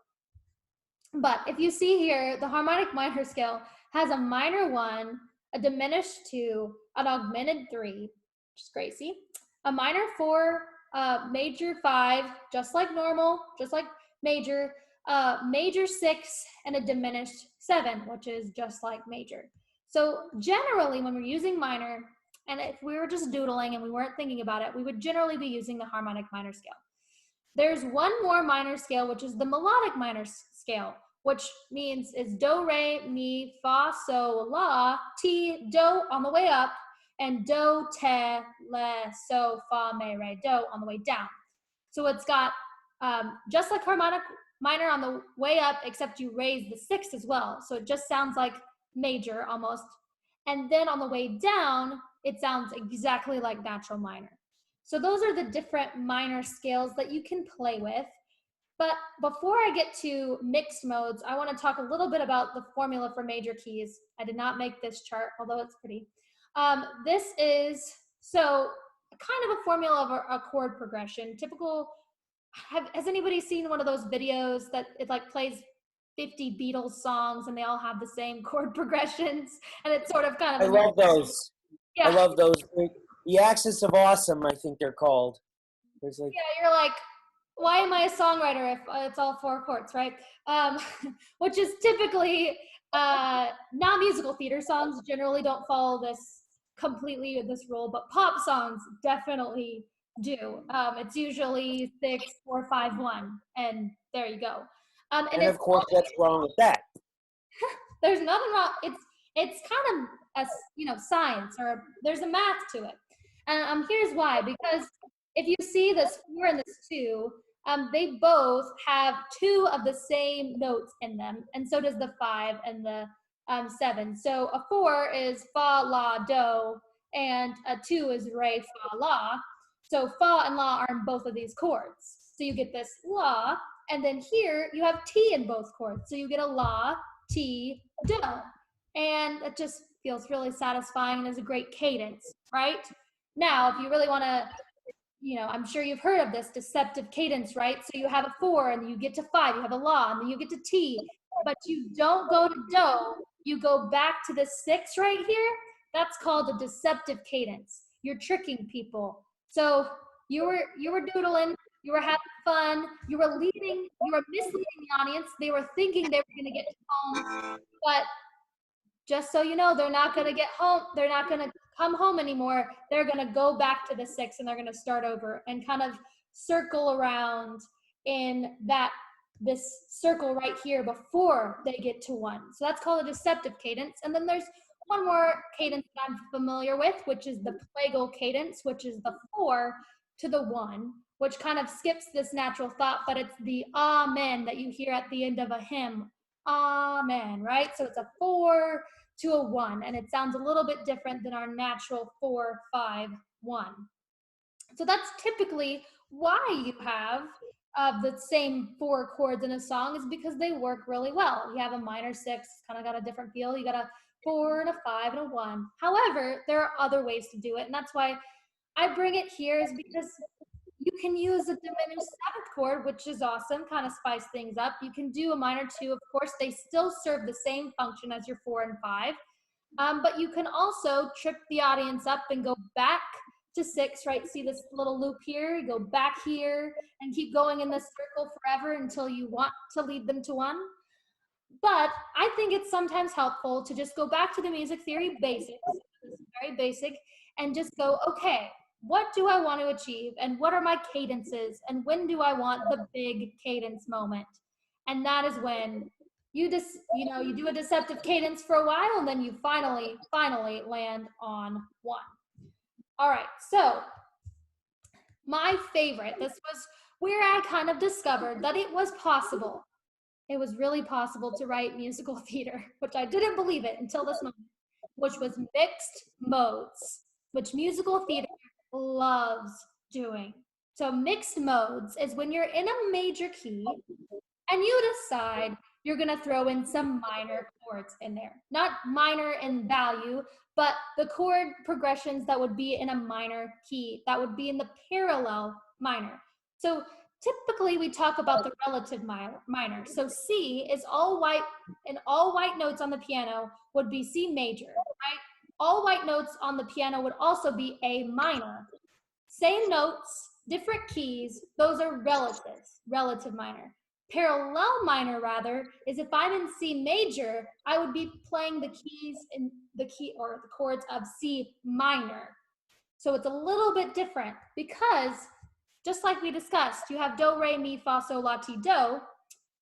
But if you see here, the harmonic minor scale has a minor 1, a diminished 2, an augmented 3, which is crazy, a minor 4, major 5, just like normal, just like major, major 6, and a diminished 7, which is just like major. So generally, when we're using minor, and if we were just doodling and we weren't thinking about it, we would generally be using the harmonic minor scale. There's one more minor scale, which is the melodic minor scale, which means it's do, re, mi, fa, sol, la, ti, do on the way up, and do, te, le, so, fa, me, re, do on the way down. So it's got just like harmonic minor on the way up, except you raise the 6 as well. So it just sounds like major almost. And then on the way down, it sounds exactly like natural minor. So those are the different minor scales that you can play with. But before I get to mixed modes, I want to talk a little bit about the formula for major keys. I did not make this chart, although it's pretty. This is, so kind of a formula of a chord progression. Typical, has anybody seen one of those videos that it like plays 50 Beatles songs and they all have the same chord progressions? And it's sort of kind of— I love those. Yeah. I love those. The Axis of Awesome, I think they're called. There's like, yeah, you're like, why am I a songwriter if it's all 4 chords, right? Which is typically, non-musical theater songs generally don't follow this rule, but pop songs definitely do. It's usually 6, 4, 5, 1, and there you go. And And it's of course, what's wrong with that? there's nothing wrong. It's kind of science, or there's a math to it. And here's why. Because if you see this 4 and this 2, they both have 2 of the same notes in them, and so does the 5 and the 7. So a 4 is fa, la, do, and a 2 is re, fa, la. So fa and la are in both of these chords. So you get this la, and then here you have T in both chords. So you get a la, T, do. And it just feels really satisfying and is a great cadence, right? Now, if you really want to, I'm sure you've heard of this deceptive cadence, right? So you have a 4 and you get to 5, you have a la, and then you get to T, but you don't go to do, you go back to the 6 right here. That's called a deceptive cadence. You're tricking people. So you were doodling, you were having fun, you were misleading the audience. They were thinking they were going to get home, but just so you know, they're not going to get home. They're not going to come home anymore. They're going to go back to the 6 and they're going to start over and kind of circle around in this circle right here before they get to 1. So that's called a deceptive cadence. And then there's one more cadence that I'm familiar with, which is the plagal cadence, which is the 4 to the 1, which kind of skips this natural thought, but it's the amen that you hear at the end of a hymn. Amen, right? So it's a 4 to a 1, and it sounds a little bit different than our natural 4, 5, 1. So that's typically why you have the same 4 chords in a song, is because they work really well. You have a minor 6, kind of got a different feel. You got a 4 and a 5 and a 1. However, there are other ways to do it, and that's why I bring it here, is because you can use a diminished 7th chord, which is awesome, kind of spice things up. You can do a minor 2. Of course, they still serve the same function as your 4 and 5. But you can also trip the audience up and go back to 6, right? See this little loop here? You go back here and keep going in this circle forever until you want to lead them to 1. But I think it's sometimes helpful to just go back to the music theory basics, very basic, and just go, okay, what do I want to achieve, and what are my cadences, and when do I want the big cadence moment? And that is when you do a deceptive cadence for a while, and then you finally land on 1. All right, so my favorite, this was where I kind of discovered that it was possible. It was really possible to write musical theater, which I didn't believe it until this moment, which was mixed modes, which musical theater loves doing. So mixed modes is when you're in a major key and you decide you're going to throw in some minor chords in there. Not minor in value, but the chord progressions that would be in a minor key, that would be in the parallel minor. So typically we talk about the relative minor. So C is all white, and all white notes on the piano would be C major, right? All white notes on the piano would also be A minor. Same notes, different keys, those are relative minor. Parallel minor, rather, is if I'm in C major, I would be playing the keys in the key or the chords of C minor. So it's a little bit different because, just like we discussed, you have do, re, mi, fa, sol, la, ti, do,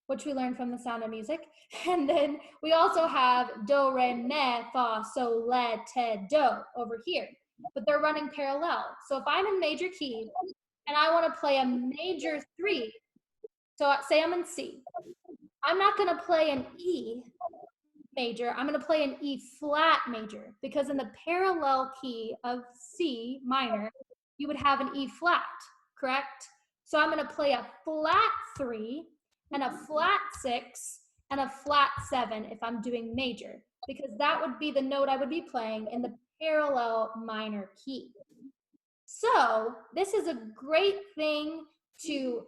which we learned from The Sound of Music. And then we also have do, re, mi, fa, sol, la, ti, do over here. But they're running parallel. So if I'm in major key and I want to play a major 3, so say I'm in C, I'm not going to play an E major. I'm going to play an E flat major, because in the parallel key of C minor, you would have an E flat, correct? So I'm going to play a flat 3 and a flat 6 and a flat 7 if I'm doing major, because that would be the note I would be playing in the parallel minor key. So this is a great thing to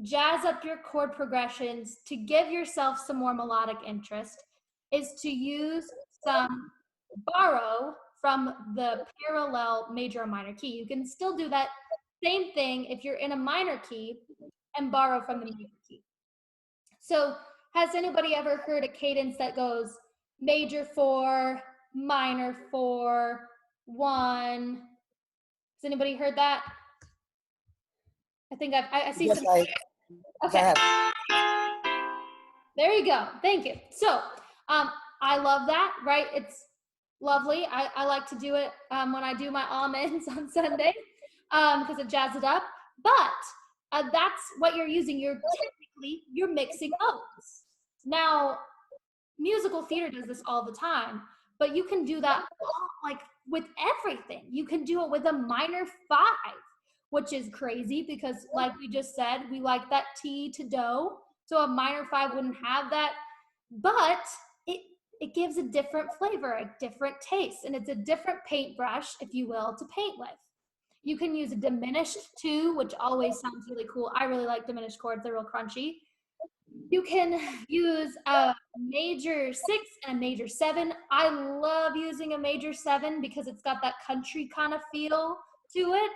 jazz up your chord progressions, to give yourself some more melodic interest, is to use some borrow from the parallel major or minor key. You can still do that same thing if you're in a minor key and borrow from the major key. So has anybody ever heard a cadence that goes major 4, minor 4, 1? Has anybody heard that? I think I see Yes, some. I Okay. have. There you go. Thank you. So I love that, right? It's lovely. I like to do it when I do my almonds on Sunday because it jazzes it up. But that's what you're using. You're mixing modes. Now, musical theater does this all the time, but you can do that like with everything. You can do it with a minor 5, which is crazy because like we just said, we like that T to do. So a minor 5 wouldn't have that, but it gives a different flavor, a different taste, and it's a different paintbrush, if you will, to paint with. You can use a diminished 2, which always sounds really cool. I really like diminished chords, they're real crunchy. You can use a major 6 and a major 7. I love using a major 7 because it's got that country kind of feel to it,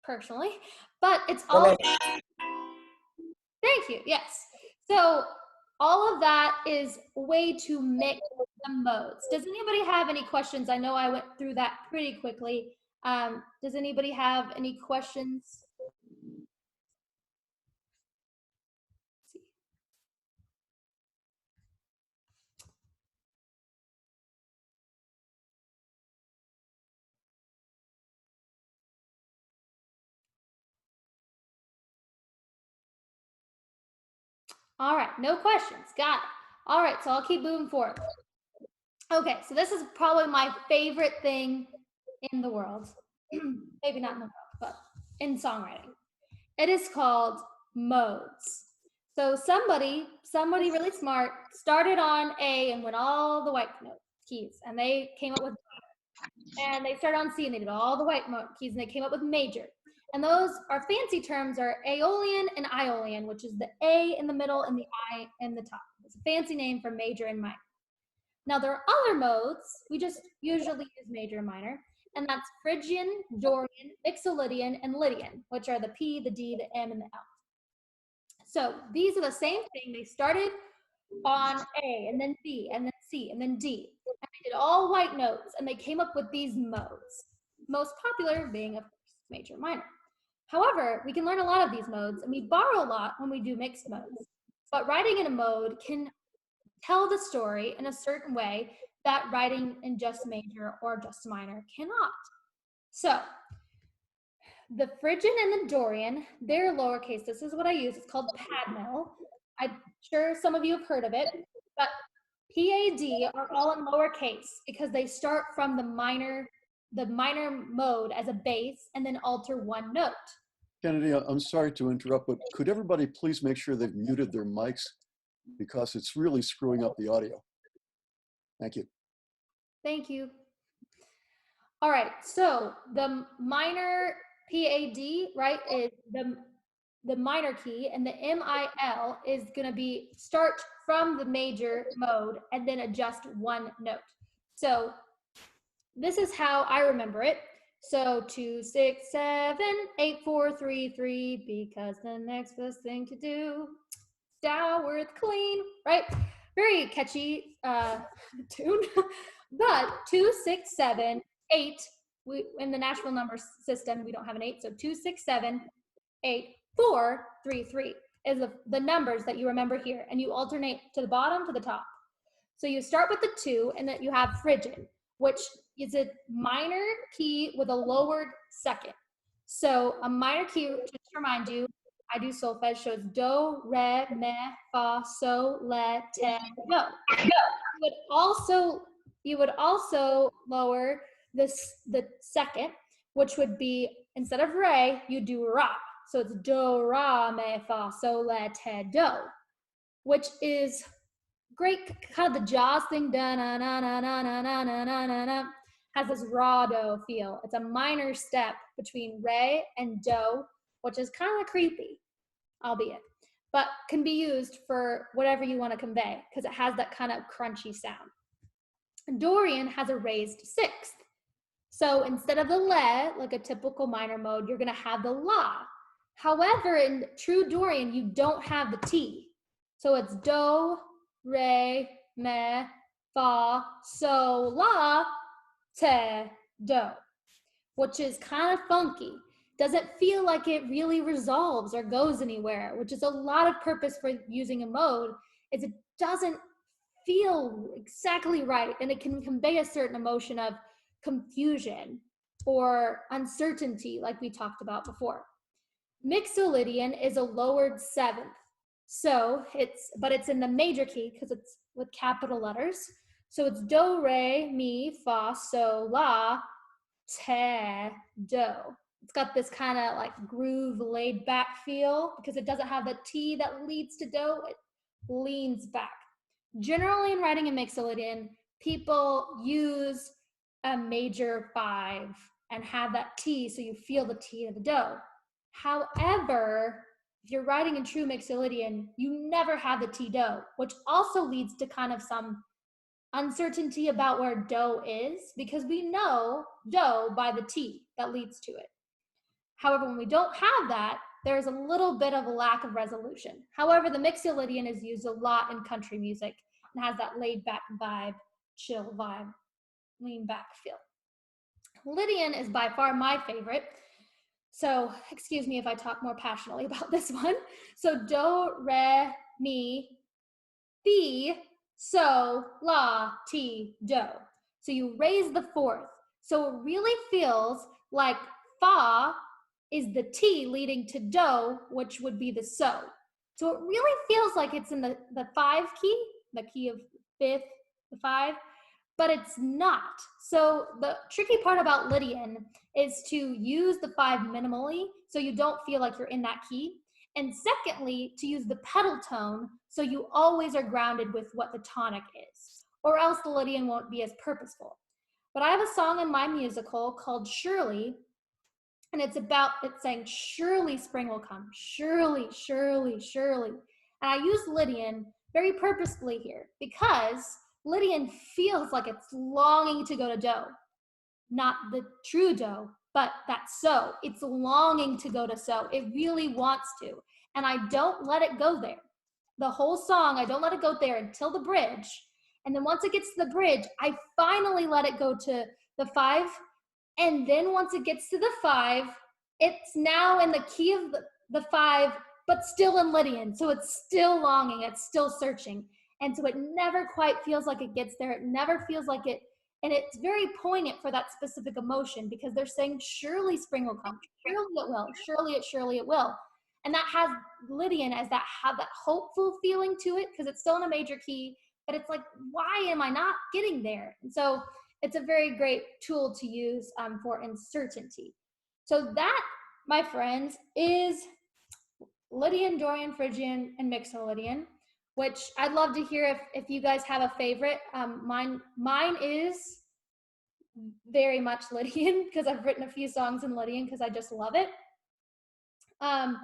personally. But it's all, thank you, yes. So all of that is a way to mix the modes. Does anybody have any questions? I know I went through that pretty quickly. Does anybody have any questions? All right, no questions. Got it. All right, so I'll keep moving forward. Okay, so this is probably my favorite thing in the world. Maybe not in the world, but in songwriting. It is called modes. So somebody really smart started on A and went all the white note keys, and they came up with, and they started on C and they did all the white note keys, and they came up with major. And those are fancy terms are aeolian and Iolian, which is the A in the middle and the I in the top. It's a fancy name for major and minor. Now there are other modes. We just usually use major and minor, and that's Phrygian, Dorian, Mixolydian, and Lydian, which are the P, the D, the M, and the L. So these are the same thing. They started on A, and then B, and then C, and then D. And they did all white notes, and they came up with these modes. Most popular being, of course, major and minor. However, we can learn a lot of these modes, and we borrow a lot when we do mixed modes. But writing in a mode can tell the story in a certain way that writing in just major or just minor cannot. So the Phrygian and the Dorian, they're lowercase. This is what I use. It's called Padmill. I'm sure some of you have heard of it, but PAD are all in lowercase because they start from the minor mode as a base and then alter one note. Kennedy, I'm sorry to interrupt, but could everybody please make sure they've muted their mics because it's really screwing up the audio. Thank you. Thank you. All right, so the minor PAD, right, is the minor key, and the MIL is gonna be start from the major mode and then adjust one note. So this is how I remember it. So 2, 6, 7, 8, 4, 3, 3, because the next best thing to do, down with clean, right? Very catchy tune. But 2, 6, 7, 8, in the natural number system, we don't have an 8, so 2, 6, 7, 8, 4, 3, 3 is the numbers that you remember here, and you alternate to the bottom to the top. So you start with the 2, and then you have Phrygian, which is a minor key with a lowered second. So a minor key, just to remind you, I do solfege, so it's do, re, mi, fa, sol, la, te, do. You would also lower the second, which would be, instead of re, you do ra. So it's do, ra, mi, fa, sol, la, te, do, which is great, kind of the Jaws thing, da na na na na na na na na na na, has this raw do feel. It's a minor step between re and do, which is kind of creepy, albeit, but can be used for whatever you want to convey because it has that kind of crunchy sound. Dorian has a raised sixth. So instead of the le, like a typical minor mode, you're going to have the la. However, in true Dorian, you don't have the T. So it's do, re, mi, fa, sol, la, te, do, which is kind of funky. doesn't feel like it really resolves or goes anywhere, which is a lot of purpose for using a mode, is it doesn't feel exactly right, and it can convey a certain emotion of confusion or uncertainty, like we talked about before. Mixolydian is a lowered seventh, so it's in the major key because it's with capital letters. So it's do, re, mi, fa, sol, la, te, do. It's got this kind of like groove, laid back feel because it doesn't have the T that leads to do. It leans back. Generally, in writing a Mixolydian, people use a major 5 and have that T, so you feel the T of the do. However, if you're writing in true Mixolydian, you never have the T do, which also leads to kind of some uncertainty about where do is, because we know do by the T that leads to it. However, when we don't have that, there's a little bit of a lack of resolution. However, the Mixolydian is used a lot in country music and has that laid back vibe, chill vibe, lean back feel. Lydian is by far my favorite. So excuse me if I talk more passionately about this one. So do, re, mi, fi, sol, la, ti, do. So you raise the fourth. So it really feels like fa is the T leading to do, which would be the so. So it really feels like it's in the 5 key, the key of fifth, the 5, but it's not. So the tricky part about Lydian is to use the 5 minimally so you don't feel like you're in that key. And secondly, to use the pedal tone so you always are grounded with what the tonic is, or else the Lydian won't be as purposeful. But I have a song in my musical called Surely, and it's saying, surely spring will come, surely, surely, surely. And I use Lydian very purposefully here because Lydian feels like it's longing to go to do, not the true do, but that so. It's longing to go to so. It really wants to. And I don't let it go there. The whole song, I don't let it go there until the bridge. And then once it gets to the bridge, I finally let it go to the 5. And then once it gets to the 5, it's now in the key of the 5, but still in Lydian. So it's still longing, it's still searching. And so it never quite feels like it gets there. It never feels like it. And it's very poignant for that specific emotion because they're saying, surely spring will come. Surely it will. Surely it will. And that has Lydian as that hopeful feeling to it because it's still in a major key, but it's like, why am I not getting there? And so it's a very great tool to use for uncertainty. So that, my friends, is Lydian, Dorian, Phrygian, and Mixolydian, which I'd love to hear if you guys have a favorite. Mine is very much Lydian because I've written a few songs in Lydian because I just love it. And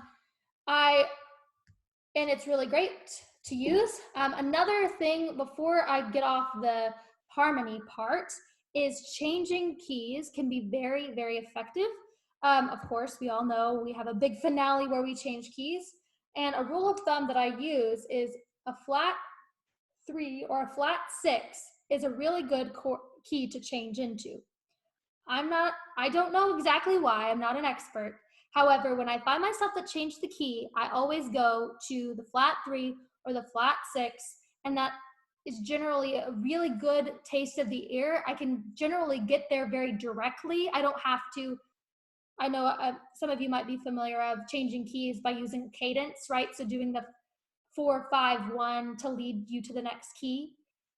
it's really great to use. Another thing before I get off the harmony part is changing keys can be very, very effective. Of course, we all know we have a big finale where we change keys. And a rule of thumb that I use is a flat 3 or a flat 6 is a really good key to change into. I don't know exactly why, I'm not an expert. However, when I find myself to change the key, I always go to the flat 3 or the flat 6, and that is generally a really good taste of the ear. I can generally get there very directly. I don't have to, I know some of you might be familiar of changing keys by using cadence, right? So doing the 4, 5, 1 to lead you to the next key.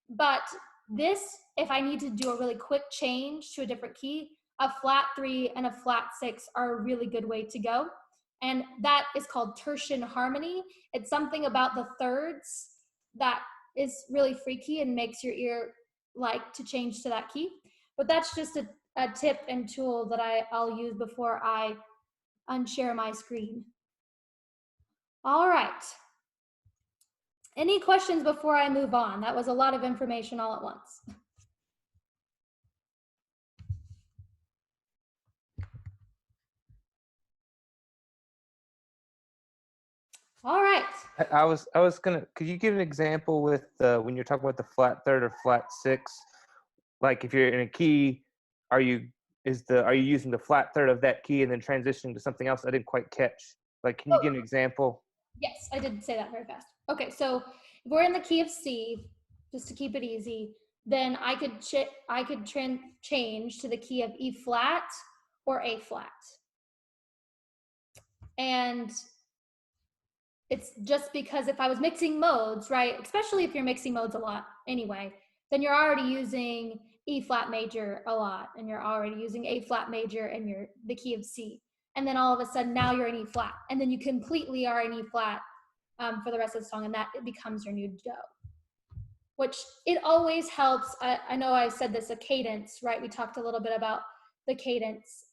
But this, if I need to do a really quick change to a different key, a flat 3 and a flat 6 are a really good way to go. And that is called tertian harmony. It's something about the thirds that is really freaky and makes your ear like to change to that key. But that's just a tip and tool that I'll use before I unshare my screen. All right. Any questions before I move on? That was a lot of information all at once. All right. I was gonna. Could you give an example with when you're talking about the flat 3rd or flat 6? Like if you're in a key, are you are you using the flat third of that key and then transitioning to something else? I didn't quite catch. Like, can you give an example? Yes, I did say that very fast. Okay, so if we're in the key of C, just to keep it easy, then I could change to the key of E flat or A flat. And it's just because if I was mixing modes, right, especially if you're mixing modes a lot anyway, then you're already using E flat major a lot, and you're already using A flat major and you're the key of C. And then all of a sudden now you're in E flat, and then you completely are in E flat for the rest of the song, and that it becomes your new do. Which it always helps. I know I said this, a cadence, right? We talked a little bit about the cadence,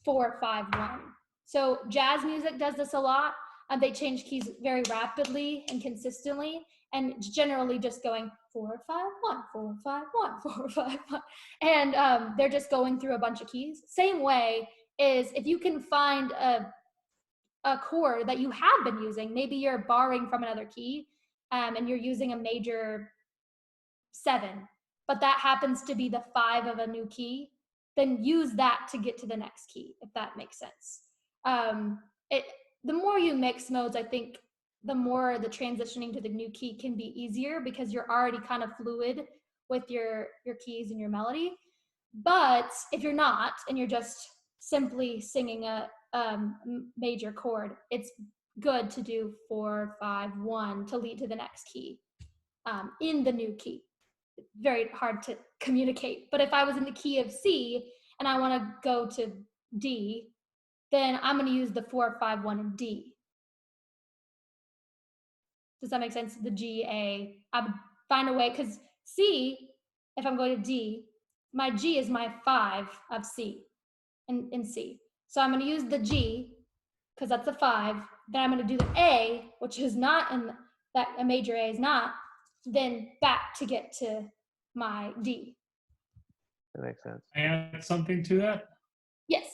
4, 5, 1. So jazz music does this a lot. They change keys very rapidly and consistently, and generally just going 4, 5, 1, 4, 5, 1, 4, 5, 1. And they're just going through a bunch of keys. Same way is if you can find a chord that you have been using, maybe you're borrowing from another key, and you're using a major 7, but that happens to be the 5 of a new key, then use that to get to the next key, if that makes sense. The more you mix modes, I think the more the transitioning to the new key can be easier because you're already kind of fluid with your keys and your melody. But if you're not, and you're just simply singing a major chord, it's good to do 4, 5, 1 to lead to the next key in the new key. Very hard to communicate. But if I was in the key of C and I want to go to D, then I'm going to use the 4, 5, 1 in D. Does that make sense? The G, A. I would find a way, because C, if I'm going to D, my G is my 5 of C in C. So I'm going to use the G, because that's a 5. Then I'm going to do the A, which is not in that, a major A is not, then back to get to my D. That makes sense. Add something to that. Yes.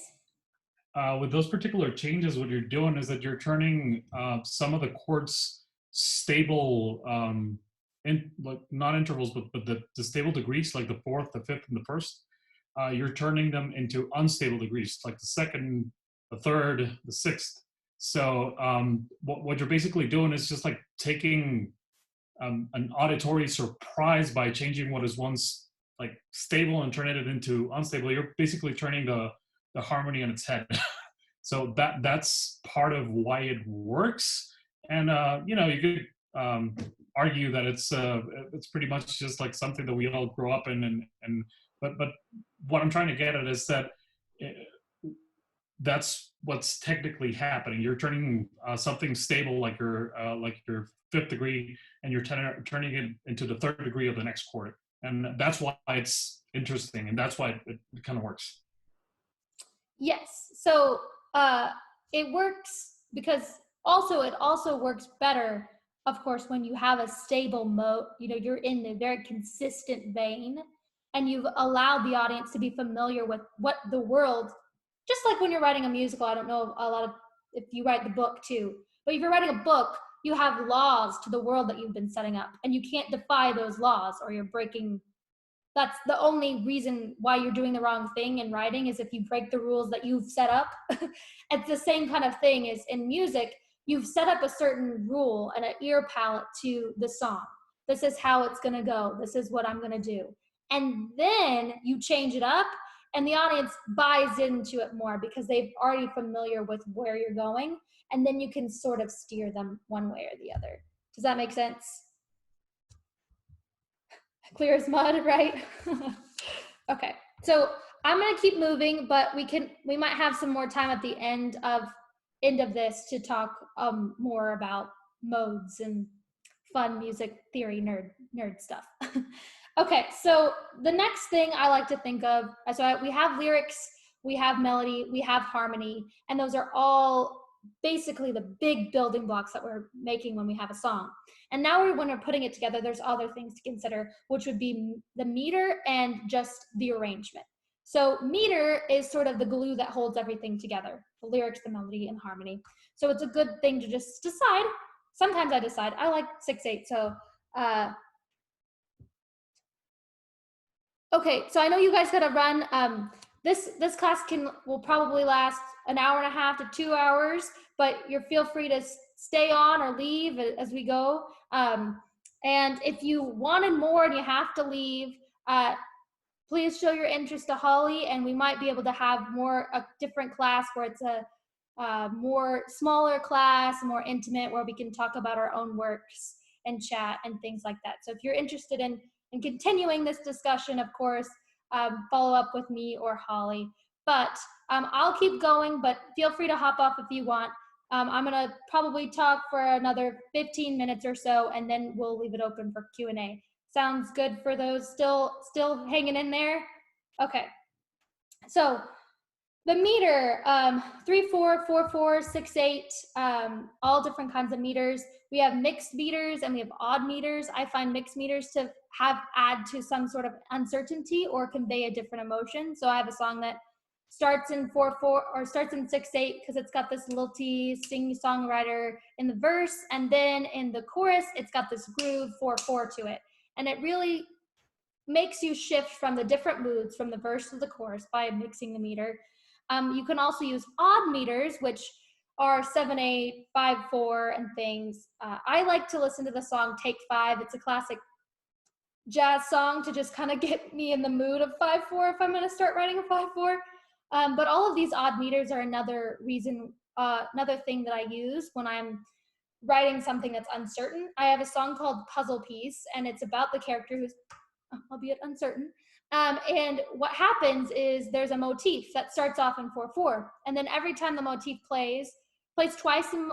With those particular changes, what you're doing is that you're turning some of the chords stable, like not intervals, but the stable degrees, like the 4th, the 5th, and the 1st. You're turning them into unstable degrees, like the 2nd, the 3rd, the 6th. So what you're basically doing is just like taking an auditory surprise by changing what is once like stable and turning it into unstable. You're basically turning the harmony on its head. So that's part of why it works. And you know, you could argue that it's pretty much just like something that we all grow up in, but what I'm trying to get at is that that's what's technically happening. You're turning something stable like your 5th degree, and you're turning it into the 3rd degree of the next chord. And that's why it's interesting, and that's why it kind of works. Yes. So it works because it also works better, of course, when you have a stable mode, you know, you're in a very consistent vein, and you've allowed the audience to be familiar with what the world, just like when you're writing a musical. I don't know a lot of if you write the book too, but if you're writing a book, you have laws to the world that you've been setting up, and you can't defy those laws or you're breaking. That's the only reason why you're doing the wrong thing in writing, is if you break the rules that you've set up. It's the same kind of thing as in music. You've set up a certain rule and an ear palette to the song. This is how it's going to go. This is what I'm going to do. And then you change it up, and the audience buys into it more because they're already familiar with where you're going. And then you can sort of steer them one way or the other. Does that make sense? Clear as mud, right? Okay, so I'm gonna keep moving, but we might have some more time at the end of this to talk more about modes and fun music theory nerd stuff. Okay, so the next thing I like to think of, so we have lyrics, we have melody, we have harmony, and those are all basically the big building blocks that we're making when we have a song. And now when we're putting it together, there's other things to consider, which would be the meter and just the arrangement. So meter is sort of the glue that holds everything together, the lyrics, the melody, and harmony. So it's a good thing to just decide. Sometimes I decide. I like 6/8, so okay, so I know you guys gotta run. this class will probably last an hour and a half to 2 hours, but you feel free to stay on or leave as we go. And if you wanted more and you have to leave, please show your interest to Holly, and we might be able to have a different class where it's a more smaller class, more intimate, where we can talk about our own works and chat and things like that. So if you're interested in continuing this discussion, of course, follow up with me or Holly. But I'll keep going, but feel free to hop off if you want. I'm gonna probably talk for another 15 minutes or so, and then we'll leave it open for Q&A. Sounds good for those still hanging in there? Okay. So the meter, 3/4, 4/4, 6/8, all different kinds of meters. We have mixed meters and we have odd meters. I find mixed meters to add to some sort of uncertainty or convey a different emotion. So I have a song that starts in 4/4 or starts in 6/8 because it's got this lilty sing-songwriter in the verse, and then in the chorus it's got this groove 4/4 to it, and it really makes you shift from the different moods from the verse to the chorus by mixing the meter. You can also use odd meters, which are 7/8, 5/4, and things. I like to listen to the song Take 5. It's a classic jazz song to just kind of get me in the mood of 5/4 if I'm going to start writing a 5/4. But all of these odd meters are another reason, another thing that I use when I'm writing something that's uncertain. I have a song called Puzzle Piece, and it's about the character who's, albeit uncertain. And what happens is there's a motif that starts off in 4/4, and then every time the motif plays twice in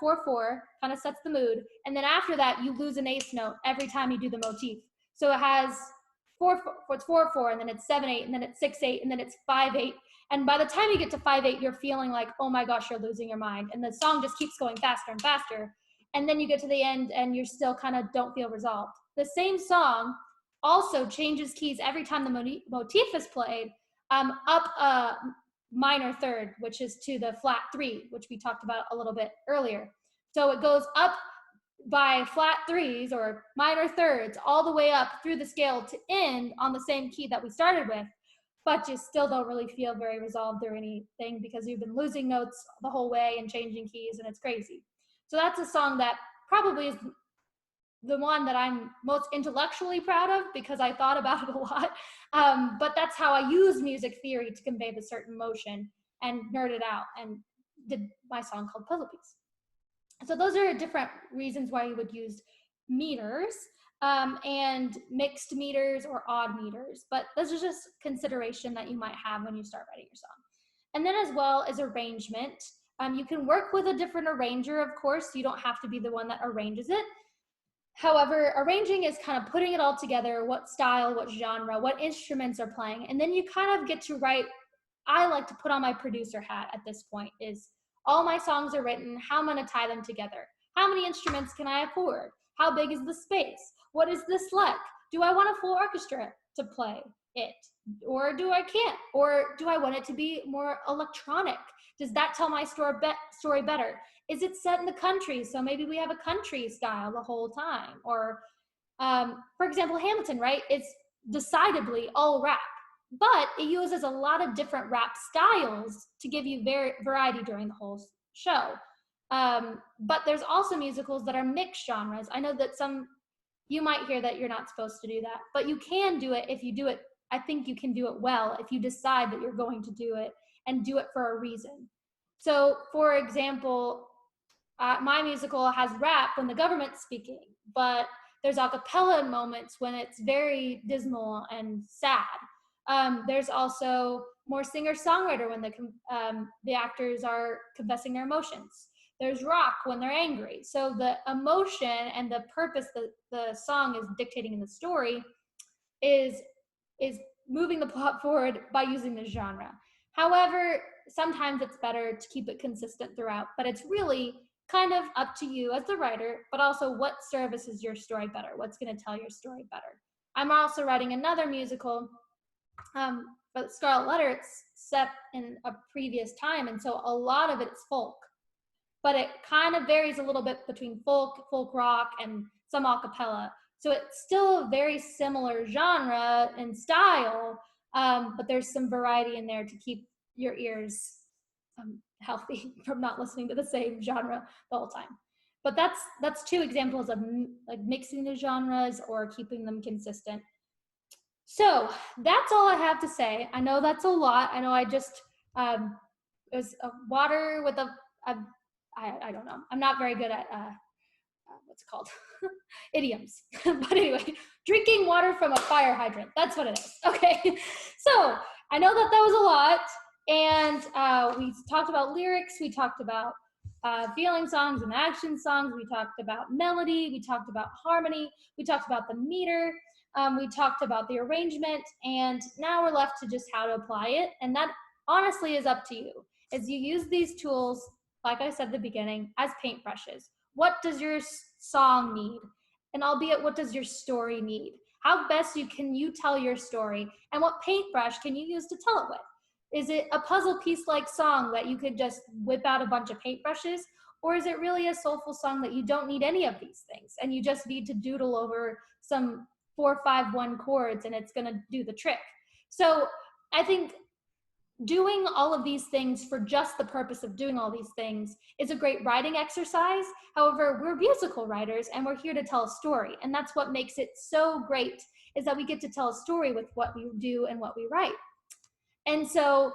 4/4, kind of sets the mood, and then after that you lose an eighth note every time you do the motif. So it has 4/4, and then it's 7/8, and then it's 6/8, and then it's 5/8. And by the time you get to 5/8, you're feeling like, oh my gosh, you're losing your mind. And the song just keeps going faster and faster. And then you get to the end and you're still kind of don't feel resolved. The same song also changes keys every time the motif is played, up a minor third, which is to the flat 3, which we talked about a little bit earlier. So it goes up by flat 3s or minor thirds all the way up through the scale to end on the same key that we started with, but you still don't really feel very resolved or anything because you've been losing notes the whole way and changing keys, and it's crazy. So that's a song that probably is the one that I'm most intellectually proud of because I thought about it a lot. But that's how I use music theory to convey the certain emotion and nerd it out and did my song called Puzzle Piece. So those are different reasons why you would use meters. And mixed meters or odd meters, but those are just consideration that you might have when you start writing your song. And then as well as arrangement, you can work with a different arranger, of course. You don't have to be the one that arranges it. However, arranging is kind of putting it all together, what style, what genre, what instruments are playing, and then you kind of get to write. I like to put on my producer hat at this point, is all my songs are written, how I'm going to tie them together. How many instruments can I afford? How big is the space? What is this like? Do I want a full orchestra to play it? Or do I can't? Or do I want it to be more electronic? Does that tell my story better? Is it set in the country? So maybe we have a country style the whole time. Or, for example, Hamilton, right? It's decidedly all rap, but it uses a lot of different rap styles to give you variety during the whole show. But there's also musicals that are mixed genres. I know that you might hear that you're not supposed to do that, but you can do it if you do it. I think you can do it well if you decide that you're going to do it and do it for a reason. So, for example, my musical has rap when the government's speaking, but there's a cappella moments when it's very dismal and sad. There's also more singer-songwriter when the actors are confessing their emotions. There's rock when they're angry. So the emotion and the purpose that the song is dictating in the story is moving the plot forward by using the genre. However, sometimes it's better to keep it consistent throughout, but it's really kind of up to you as the writer, but also what services your story better, what's going to tell your story better. I'm also writing another musical, but Scarlet Letter, it's set in a previous time, and so a lot of it's folk. But it kind of varies a little bit between folk rock, and some a cappella. So it's still a very similar genre and style, but there's some variety in there to keep your ears healthy from not listening to the same genre the whole time. But that's two examples of like mixing the genres or keeping them consistent. So that's all I have to say. I know that's a lot. I know I just it was water with I don't know. I'm not very good at what's it called? Idioms. But anyway, drinking water from a fire hydrant. That's what it is. Okay. So I know that was a lot. And we talked about lyrics. We talked about feeling songs and action songs. We talked about melody. We talked about harmony. We talked about the meter. We talked about the arrangement. And now we're left to just how to apply it. And that honestly is up to you. As you use these tools, like I said at the beginning, as paintbrushes. What does your song need? And albeit, what does your story need? How best can you tell your story? And what paintbrush can you use to tell it with? Is it a puzzle piece-like song that you could just whip out a bunch of paintbrushes? Or is it really a soulful song that you don't need any of these things and you just need to doodle over some 4-5-1 chords and it's gonna do the trick? So I think doing all of these things for just the purpose of doing all these things is a great writing exercise. However, we're musical writers and we're here to tell a story. And that's what makes it so great, is that we get to tell a story with what we do and what we write. And so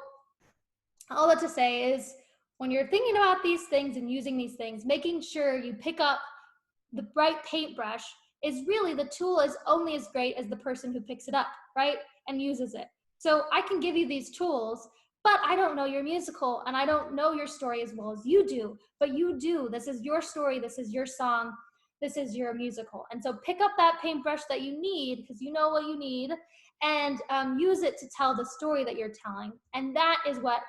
all that to say is, when you're thinking about these things and using these things, making sure you pick up the right paintbrush is really, the tool is only as great as the person who picks it up, right? And uses it. So I can give you these tools, but I don't know your musical and I don't know your story as well as you do, but you do. This is your story. This is your song. This is your musical. And so pick up that paintbrush that you need, because you know what you need, and use it to tell the story that you're telling. And that is what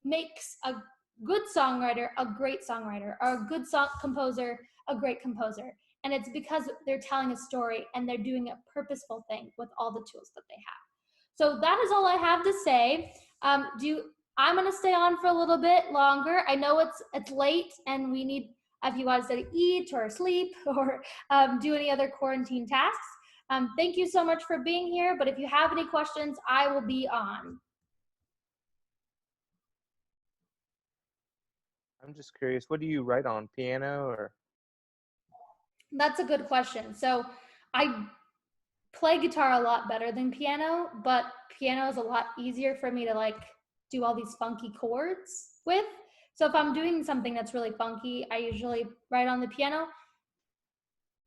makes a good songwriter a great songwriter, or a good song composer a great composer. And it's because they're telling a story and they're doing a purposeful thing with all the tools that they have. So that is all I have to say. I'm gonna stay on for a little bit longer. I know it's late and we need, if you guys to eat or sleep or do any other quarantine tasks. Thank you so much for being here, but if you have any questions, I will be on. I'm just curious, what do you write on, piano or? That's a good question. So I play guitar a lot better than piano, but piano is a lot easier for me to like do all these funky chords with. So if I'm doing something that's really funky, I usually write on the piano.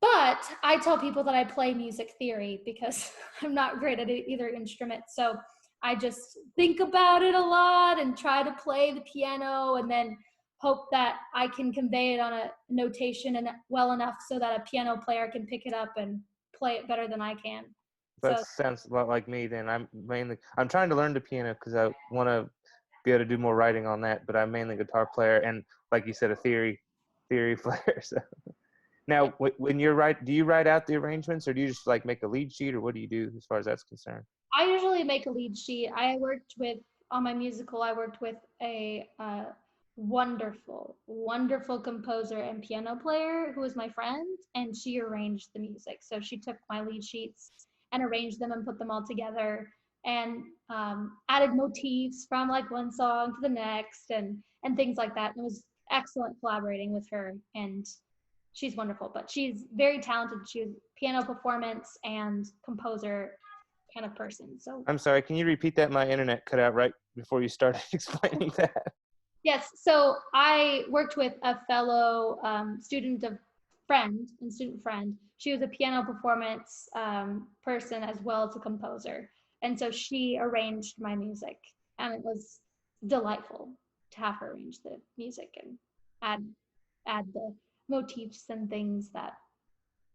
But I tell people that I play music theory because I'm not great at either instrument. So I just think about it a lot and try to play the piano and then hope that I can convey it on a notation and well enough so that a piano player can pick it up and play it better than I can. That So, sounds a lot like me then. I'm trying to learn the piano because I want to be able to do more writing on that, but I'm mainly a guitar player and, like you said, a theory player. So now when you're do you write out the arrangements or do you just like make a lead sheet, or what do you do as far as that's concerned? I usually make a lead sheet. On my musical, I worked with a wonderful composer and piano player who was my friend, and she arranged the music. So she took my lead sheets and arranged them and put them all together and added motifs from like one song to the next and things like that. And it was excellent collaborating with her, and she's wonderful, but she's very talented. She was piano performance and composer kind of person. So I'm sorry, can you repeat that? My internet cut out right before you started explaining that. yes, so I worked with a fellow student friend. She was a piano performance person as well as a composer. And so she arranged my music, and it was delightful to have her arrange the music and add the motifs and things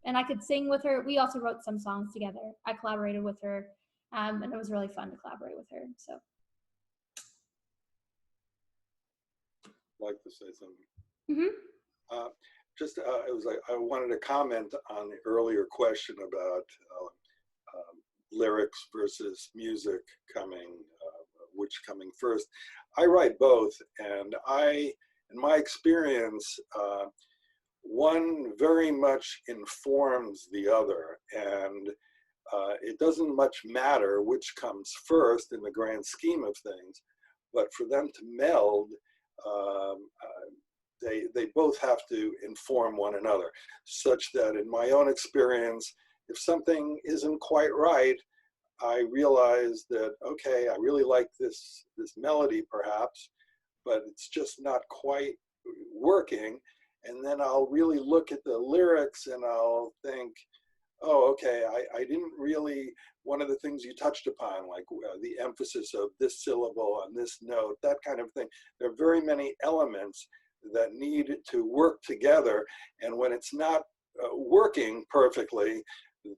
and I could sing with her. We also wrote some songs together. I collaborated with her, and it was really fun to collaborate with her. So. Like to say something. Mm-hmm. It was like I wanted to comment on the earlier question about lyrics versus music which coming first. I write both, and in my experience, one very much informs the other, and it doesn't much matter which comes first in the grand scheme of things, but for them to meld, they both have to inform one another, such that in my own experience, if something isn't quite right, I realize that, okay, I really like this melody perhaps, but it's just not quite working. And then I'll really look at the lyrics and I'll think, oh, okay, I didn't really, one of the things you touched upon, like the emphasis of this syllable on this note, that kind of thing. There are very many elements that need to work together. And when it's not working perfectly,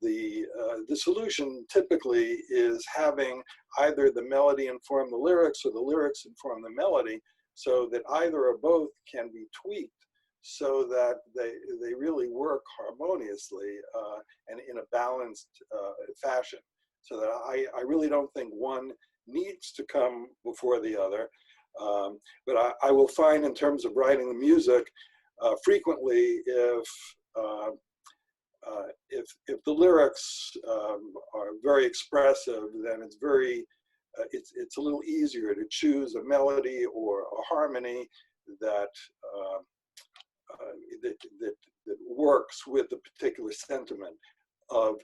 the solution typically is having either the melody inform the lyrics or the lyrics inform the melody, so that either or both can be tweaked so that they really work harmoniously and in a balanced fashion. So that I really don't think one needs to come before the other. But I will find in terms of writing the music, frequently if the lyrics are very expressive, then it's it's a little easier to choose a melody or a harmony that works with the particular sentiment of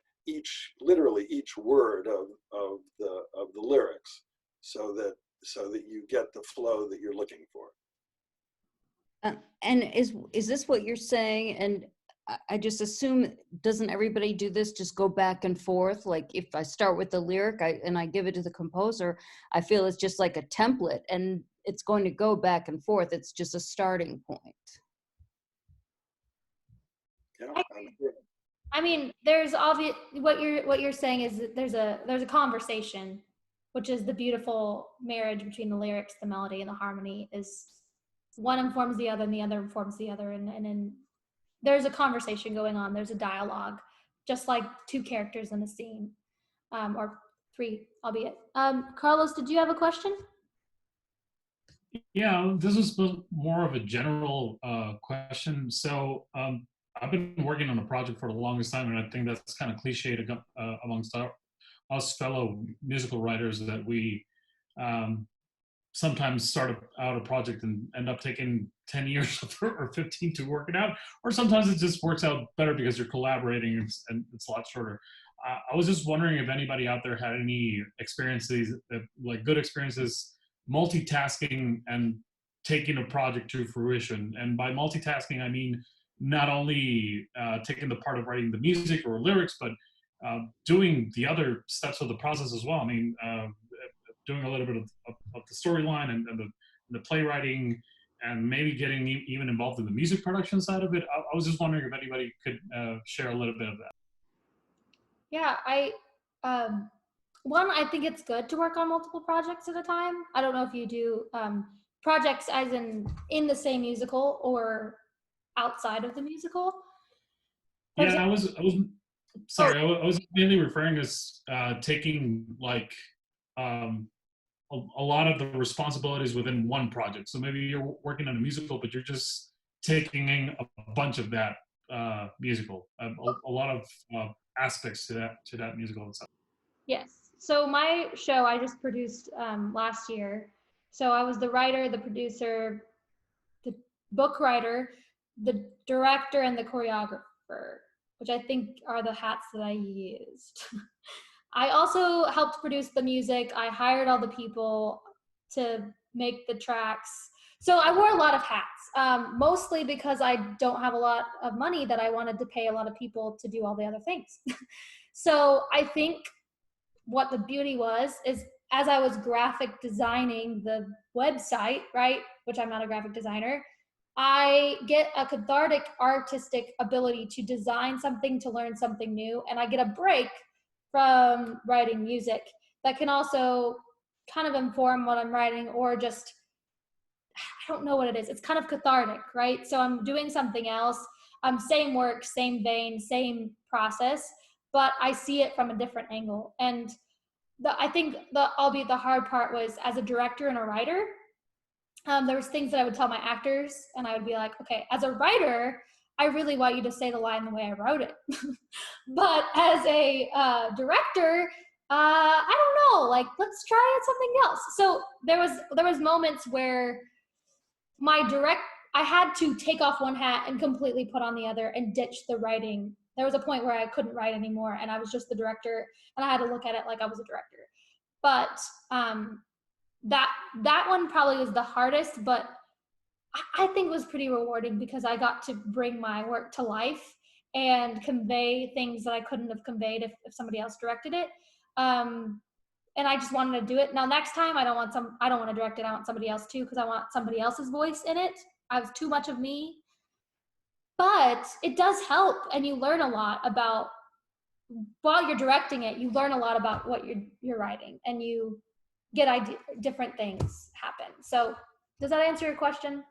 literally each word of the lyrics, so that you get the flow that you're looking for. And is this what you're saying? And I just assume, doesn't everybody do this, just go back and forth? Like if I start with the lyric and I give it to the composer, I feel it's just like a template and it's going to go back and forth. It's just a starting point. Yeah, I mean, there's obvious, what you're saying is that there's a conversation, which is the beautiful marriage between the lyrics, the melody, and the harmony. Is one informs the other and the other informs the other, and then there's a conversation going on. There's a dialogue, just like two characters in a scene, or three, albeit. Carlos, did you have a question? Yeah, this is more of a general question. So I've been working on a project for the longest time, and I think that's kind of cliched amongst us fellow musical writers, that we sometimes start out a project and end up taking 10 years or 15 to work it out, or sometimes it just works out better because you're collaborating and it's a lot shorter. I was just wondering if anybody out there had any experiences, like good experiences, multitasking and taking a project to fruition. And by multitasking, I mean not only taking the part of writing the music or lyrics, but doing the other steps of the process as well. I mean, doing a little bit of the storyline and the playwriting, and maybe getting even involved in the music production side of it. I was just wondering if anybody could share a little bit of that. Yeah, I think it's good to work on multiple projects at a time. I don't know if you do projects as in the same musical or outside of the musical. Yeah, I was sorry. I was mainly referring as taking like a lot of the responsibilities within one project. So maybe you're working on a musical, but you're just taking in a bunch of that musical, a lot of aspects to that musical itself. Yes. So my show I just produced last year. So I was the writer, the producer, the book writer, the director, and the choreographer, which I think are the hats that I used. I also helped produce the music. I hired all the people to make the tracks. So I wore a lot of hats, mostly because I don't have a lot of money that I wanted to pay a lot of people to do all the other things. So I think what the beauty was is, as I was graphic designing the website, right, which I'm not a graphic designer, I get a cathartic artistic ability to design something, to learn something new, and I get a break from writing music that can also kind of inform what I'm writing, or just, I don't know what it is. It's kind of cathartic, right? So I'm doing something else. Same work, same vein, same process, but I see it from a different angle. And I think albeit the hard part was, as a director and a writer, there was things that I would tell my actors, and I would be like, okay, as a writer, I really want you to say the line the way I wrote it. But as a director, I don't know, like, let's try something else. So there was moments where I had to take off one hat and completely put on the other and ditch the writing. There was a point where I couldn't write anymore and I was just the director, and I had to look at it like I was a director. But that one probably was the hardest, but I think it was pretty rewarding because I got to bring my work to life and convey things that I couldn't have conveyed if somebody else directed it. And I just wanted to do it. Now, next time I don't want to direct it. I want somebody else too, because I want somebody else's voice in it. I was too much of me. But it does help, and you learn a lot about, while you're directing it, you learn a lot about what you're writing, and you get different things happen. So does that answer your question?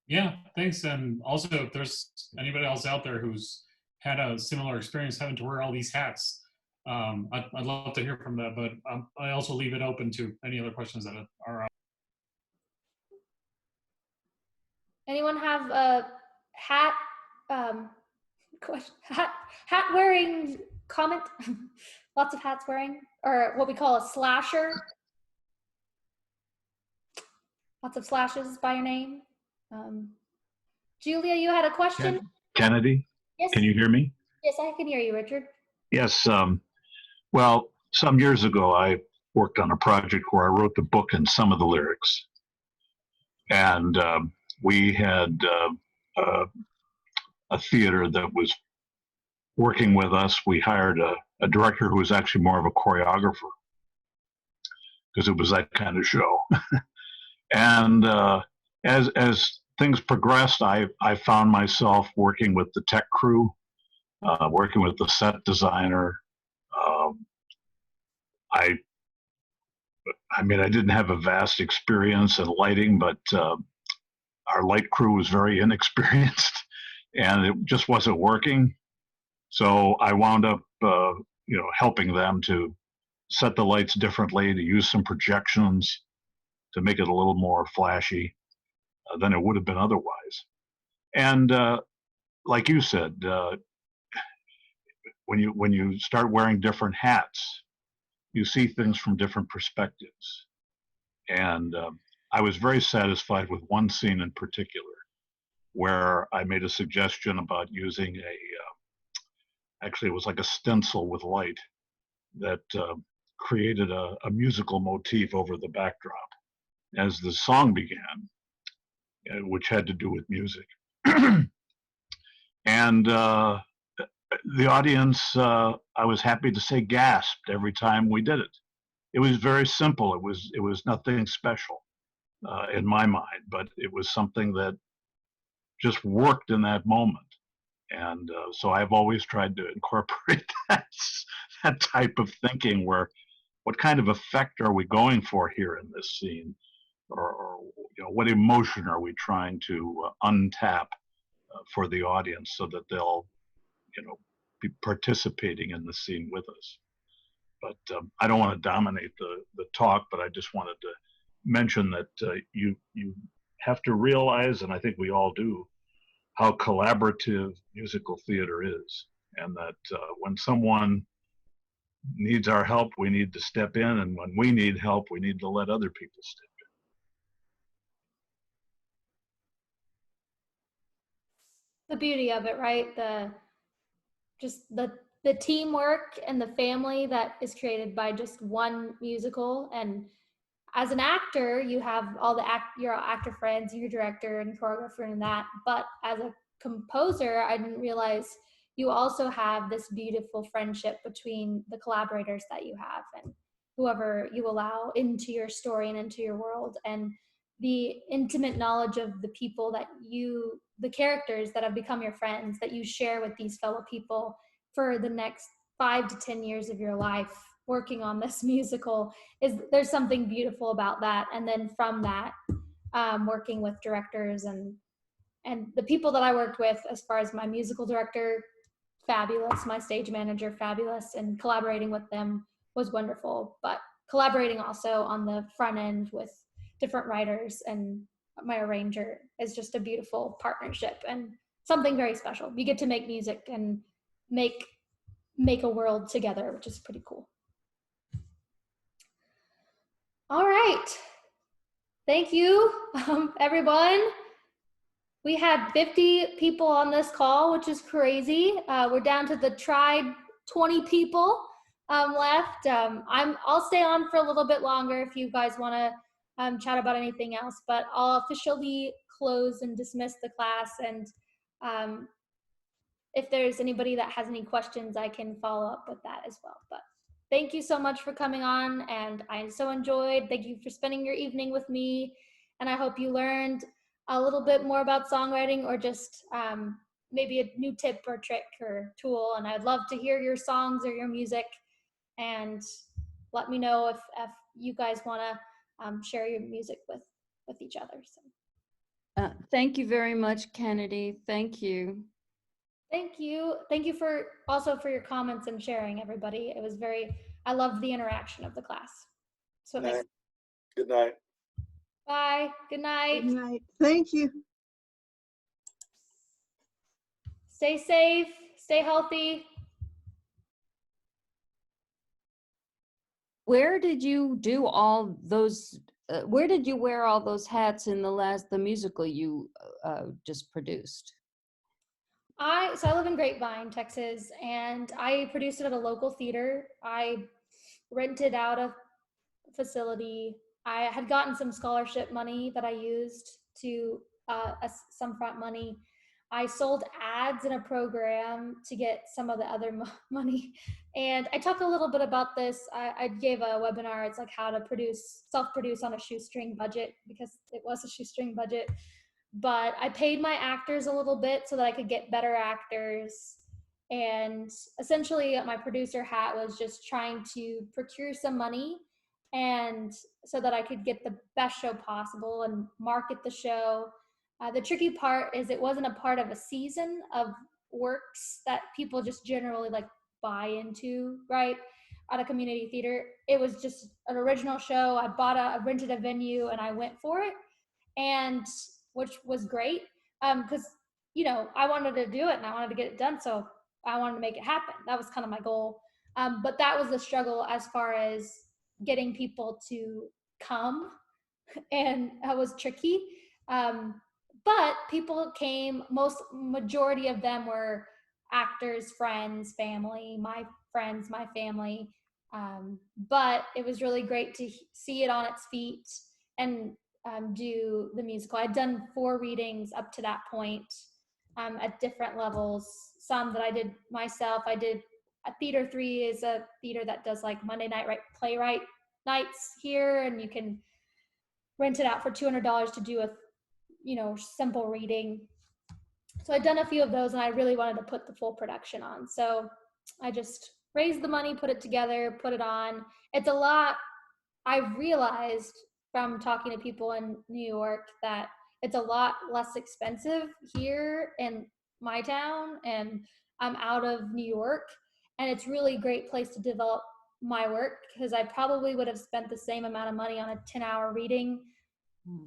Yeah, thanks. And also, if there's anybody else out there who's had a similar experience having to wear all these hats, I'd love to hear from that. But I also leave it open to any other questions that are out. Anyone have a hat question? Hat wearing comment? Lots of hats wearing, or what we call a slasher. Lots of slashes by your name. Julia, you had a question? Kennedy, Yes. can you hear me? Yes, I can hear you, Richard. Yes. Well, some years ago, I worked on a project where I wrote the book and some of the lyrics. And we had a theater that was working with us. We hired a director who was actually more of a choreographer, because it was that kind of show. And as things progressed, I found myself working with the tech crew, working with the set designer. I mean, I didn't have a vast experience in lighting, but our light crew was very inexperienced, and it just wasn't working. So I wound up, helping them to set the lights differently, to use some projections to make it a little more flashy than it would have been otherwise. And like you said, when you start wearing different hats, you see things from different perspectives. And I was very satisfied with one scene in particular, where I made a suggestion about using actually it was like a stencil with light that created a musical motif over the backdrop as the song began, which had to do with music. And the audience, I was happy to say, gasped every time we did it. It was very simple. It was nothing special in my mind, but it was something that just worked in that moment. And so I've always tried to incorporate that type of thinking, where what kind of effect are we going for here in this scene, or what emotion are we trying to untap for the audience, so that they'll be participating in the scene with us. But I don't want to dominate the talk, but I just wanted to mention that you have to realize, and I think we all do, how collaborative musical theater is, and that when someone needs our help, we need to step in, and when we need help, we need to let other people step in. The beauty of it, right? The teamwork and the family that is created by just one musical. And as an actor, you have all your actor friends, your director and choreographer and that. But as a composer, I didn't realize you also have this beautiful friendship between the collaborators that you have and whoever you allow into your story and into your world, and the intimate knowledge of the people that the characters that have become your friends, that you share with these fellow people for the next 5 to 10 years of your life working on this musical. There's something beautiful about that. And then from that, working with directors and the people that I worked with, as far as my musical director, fabulous, my stage manager, fabulous, and collaborating with them was wonderful. But collaborating also on the front end with different writers and my arranger is just a beautiful partnership. And something very special. You get to make music and make a world together, which is pretty cool. All right. Thank you, everyone. We had 50 people on this call, which is crazy. We're down to the tried 20 people left. I'll stay on for a little bit longer if you guys want to chat about anything else, but I'll officially close and dismiss the class. And if there's anybody that has any questions, I can follow up with that as well. But thank you so much for coming on, and I so enjoyed. Thank you for spending your evening with me, and I hope you learned a little bit more about songwriting, or just maybe a new tip or trick or tool. And I'd love to hear your songs or your music, and let me know if you guys want to share your music with each other. So thank you very much, Kennedy. Thank you. Thank you. Thank you for your comments and sharing, everybody. It was I loved the interaction of the class. So nice. Good night. Bye. Good night. Good night. Thank you. Stay safe. Stay healthy. Where did you do all those? Where did you wear all those hats in the musical you just produced? I live in Grapevine, Texas, and I produced it at a local theater. I rented out a facility. I had gotten some scholarship money that I used to some front money. I sold ads in a program to get some of the other money. And I talked a little bit about this. I gave a webinar. It's like how to self-produce on a shoestring budget, because it was a shoestring budget. But I paid my actors a little bit so that I could get better actors. And essentially my producer hat was just trying to procure some money, and so that I could get the best show possible and market the show. The tricky part is it wasn't a part of a season of works that people just generally like buy into, right? At a community theater. It was just an original show. I rented a venue and I went for it, and which was great, because I wanted to do it and I wanted to get it done, so I wanted to make it happen. That was kind of my goal. But that was the struggle as far as getting people to come, and that was tricky. But people came. Majority of them were actors, friends, family, my friends, my family. But it was really great to see it on its feet and do the musical. I'd done 4 readings up to that point at different levels. Some that I did myself. I did Theater 3 is a theater that does like Monday night playwright nights here, and you can rent it out for $200 to do a simple reading. So I'd done a few of those, and I really wanted to put the full production on. So I just raised the money, put it together, put it on. It's a lot. I've realized from talking to people in New York that it's a lot less expensive here in my town, and I'm out of New York, and it's really a great place to develop my work, because I probably would have spent the same amount of money on a 10-hour reading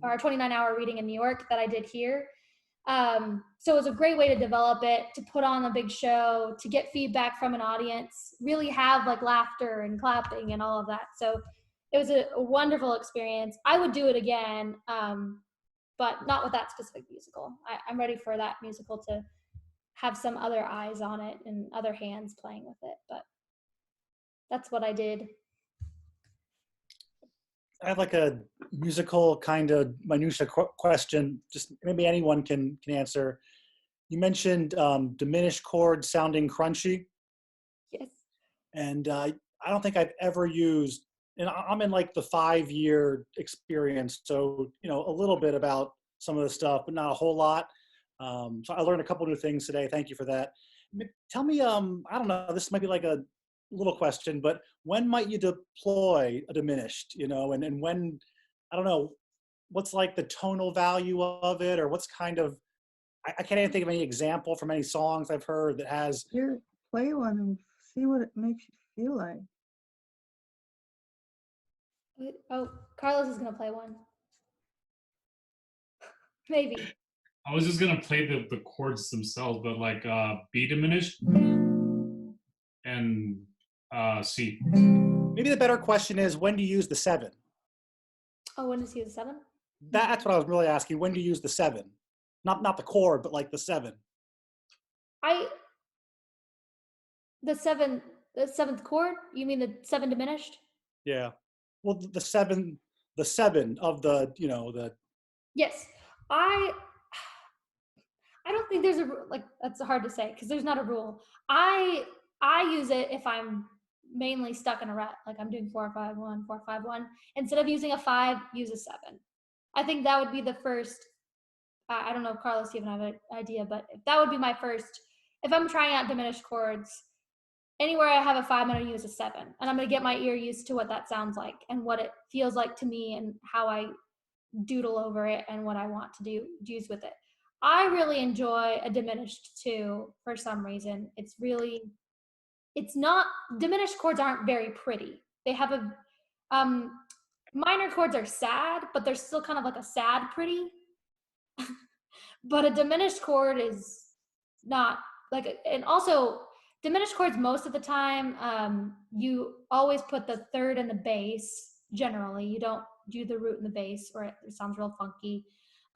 or a 29-hour reading in New York that I did here. So it was a great way to develop it, to put on a big show, to get feedback from an audience, really have like laughter and clapping and all of that. So it was a wonderful experience. I would do it again, but not with that specific musical. I'm ready for that musical to have some other eyes on it and other hands playing with it, but that's what I did. I have like a musical kind of minutia question, just maybe anyone can answer. You mentioned diminished chords sounding crunchy. Yes. And I don't think I've ever used, and I'm in like the 5-year experience, so a little bit about some of the stuff, but not a whole lot. So I learned a couple new things today. Thank you for that. Tell me, I don't know, this might be like a little question, but when might you deploy a diminished, and when, I don't know, what's like the tonal value of it, or what's kind of, I can't even think of any example from any songs I've heard that has. Here, play one and see what it makes you feel like. Oh, Carlos is gonna play one. Maybe. I was just gonna play the chords themselves, but like B diminished and C. Maybe the better question is, when do you use the 7? Oh, when is he the 7? That's what I was really asking. When do you use the 7? Not the chord, but like the 7. The seventh chord? You mean the 7 diminished? Yeah. Well, the 7 of the, the. Yes. I don't think there's that's hard to say because there's not a rule. I use it if I'm mainly stuck in a rut, like I'm doing 4-5-1, 4-5-1. Instead of using a 5, use a 7. I think that would be the first. I don't know if Carlos even have an idea, but if that would be my first. If I'm trying out diminished chords, anywhere I have a 5, I'm going to use a 7, and I'm going to get my ear used to what that sounds like and what it feels like to me and how I doodle over it and what I want to use with it. I really enjoy a diminished 2 for some reason. It's not, diminished chords aren't very pretty. They have minor chords are sad, but they're still kind of like a sad pretty. But a diminished chord is not like, and also diminished chords most of the time, you always put the 3rd in the bass. Generally, you don't do the root in the bass, or it sounds real funky.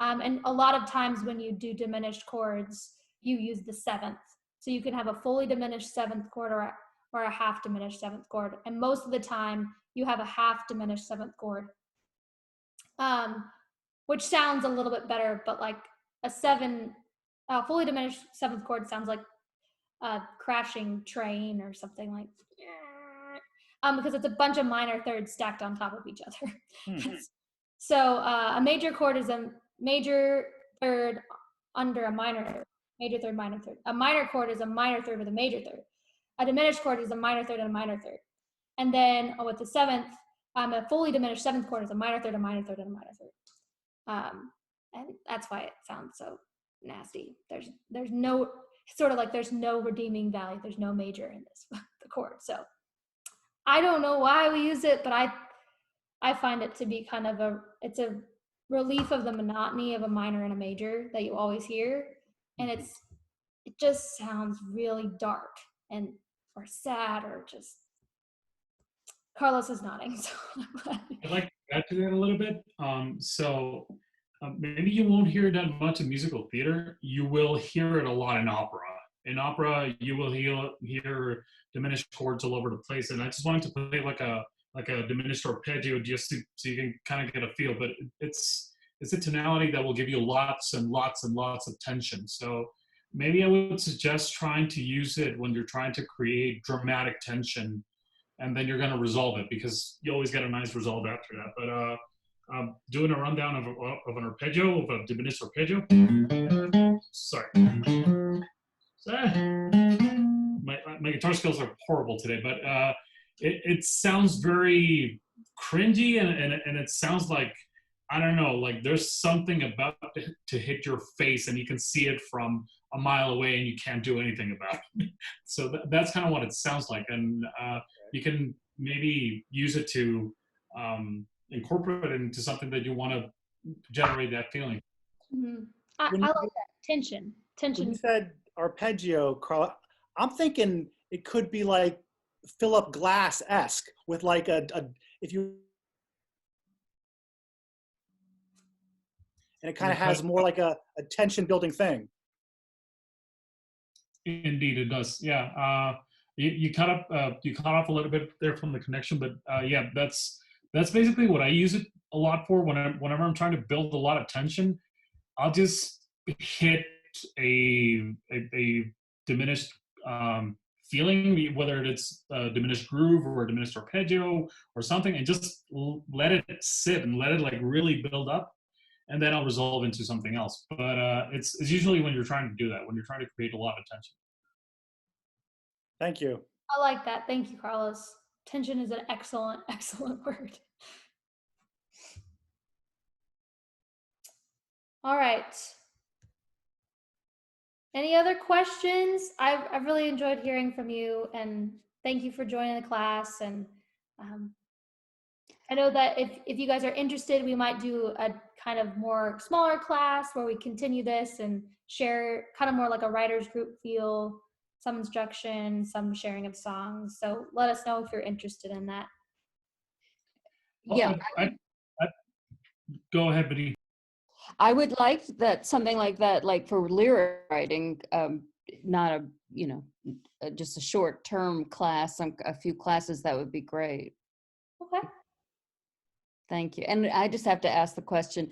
And a lot of times when you do diminished chords, you use the 7th. So you can have a fully diminished 7th chord or a half diminished 7th chord. And most of the time, you have a half diminished 7th chord, which sounds a little bit better, but like a fully diminished 7th chord sounds like a crashing train or something like, because it's a bunch of minor thirds stacked on top of each other. So a major chord is a major third under a minor third, major third, minor third. A minor chord is a minor third with a major third. A diminished chord is a minor third and a minor third. And then with the 7th, a fully diminished 7th chord is a minor third, a minor third, and a minor third. And that's why it sounds so nasty. There's no, sort of like there's no redeeming value. There's no major in this the chord. So I don't know why we use it, but I find it to be kind of it's a relief of the monotony of a minor and a major that you always hear. And it just sounds really dark or sad or just, Carlos is nodding. So I'd like to add to that a little bit. Maybe you won't hear that much in musical theater. You will hear it a lot in opera. In opera, you will hear diminished chords all over the place. And I just wanted to play like a diminished arpeggio just so you can kind of get a feel. But it's a tonality that will give you lots and lots and lots of tension. So maybe I would suggest trying to use it when you're trying to create dramatic tension, and then you're going to resolve it, because you always get a nice result after that. But doing a rundown of an arpeggio, of a diminished arpeggio. Sorry. My guitar skills are horrible today, but it sounds very cringy, and it sounds like, I don't know, like there's something about to hit your face and you can see it from a mile away and you can't do anything about it. So that's kind of what it sounds like. And you can maybe use it to incorporate it into something that you want to generate that feeling. Mm-hmm. I like that. Tension. When you said arpeggio, Carl, I'm thinking it could be like Philip Glass-esque with like if you, and it kind of has more like a tension building thing. Indeed, it does. Yeah, you cut off a little bit there from the connection, but yeah, that's basically what I use it a lot for. Whenever I'm trying to build a lot of tension, I'll just hit a diminished feeling, whether it's a diminished groove or a diminished arpeggio or something, and just let it sit and let it like really build up, and then I'll resolve into something else. But it's usually when you're trying to do that, when you're trying to create a lot of tension. Thank you. I like that. Thank you, Carlos. Tension is an excellent, excellent word. All right. Any other questions? I've really enjoyed hearing from you, and thank you for joining the class. And I know that if you guys are interested, we might do a kind of more smaller class where we continue this and share kind of more like a writer's group feel, some instruction, some sharing of songs. So let us know if you're interested in that. Yeah, Go ahead, Betty. I would like that, something like that, like for lyric writing, not a, just a short term class, a few classes, that would be great. Okay. Thank you. And I just have to ask the question,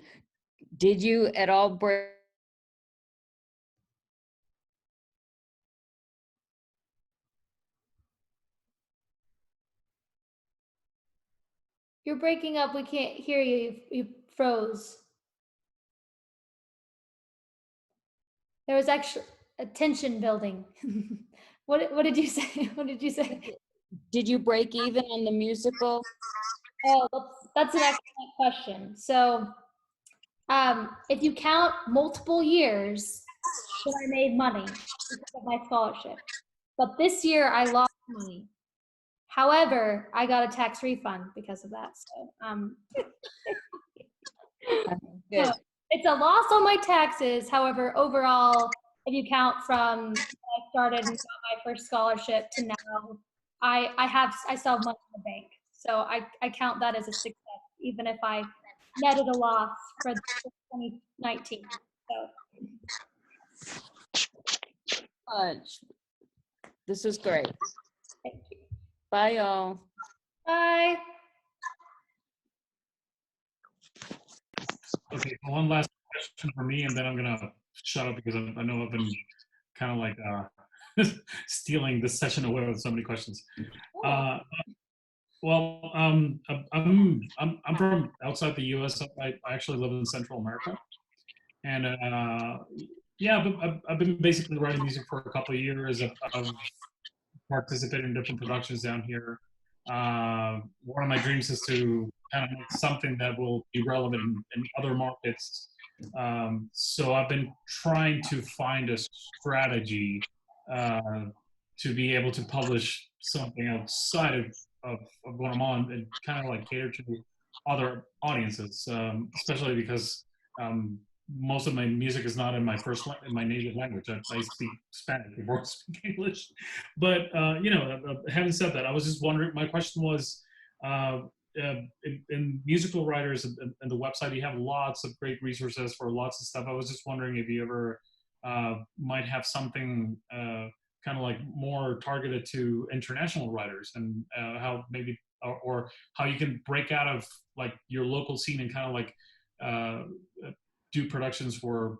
did you at all break? You're breaking up. We can't hear you. You froze. There was actually a tension building. What did you say? What did you say? Did you break even on the musical? Oh, that's an excellent question. So, if you count multiple years, then I made money because of my scholarship. But this year I lost money. However, I got a tax refund because of that. So, Good. it's a loss on my taxes. However, overall, if you count from when I started and got my first scholarship to now, I still have money in the bank. So I count that as a success, even if I netted a loss for 2019. So Much. This is great. thank you. Bye, y'all. Bye. Okay, so one last question for me, and then I'm gonna shut up because I know I've been kind of like stealing this session away with so many questions. Well, I'm from outside the U.S. I actually live in Central America, and yeah, I've been basically writing music for a couple of years. I've participated in different productions down here. One of my dreams is to kind of make something that will be relevant in other markets. So I've been trying to find a strategy to be able to publish something outside of what I'm on and kind of like cater to other audiences, especially because most of my music is not in my in my native language. I speak Spanish before I speak English. But having said that, I was just wondering. My question was, in musical writers and the website, you have lots of great resources for lots of stuff. I was just wondering if you ever might have something kind of like more targeted to international writers, and how maybe or how you can break out of like your local scene and kind of like do productions for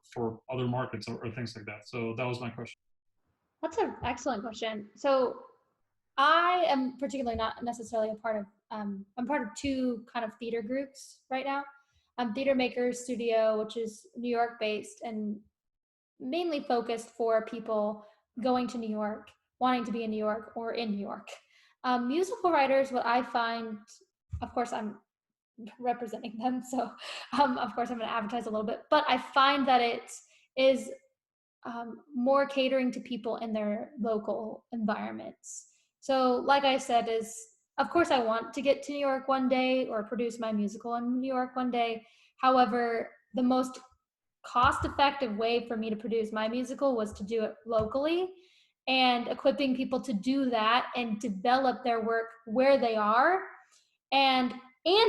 other markets or things like that. So that was my question. That's an excellent question. So I am particularly not necessarily a part of, I'm part of two kind of theater groups right now. Theater Makers Studio, which is New York based and mainly focused for people going to New York, wanting to be in New York or in New York. Musical writers, what I find, of course, I'm representing them, so of course I'm going to advertise a little bit, but I find that it is more catering to people in their local environments. So like I said, is of course I want to get to New York one day or produce my musical in New York one day. However, the most cost-effective way for me to produce my musical was to do it locally, and equipping people to do that and develop their work where they are and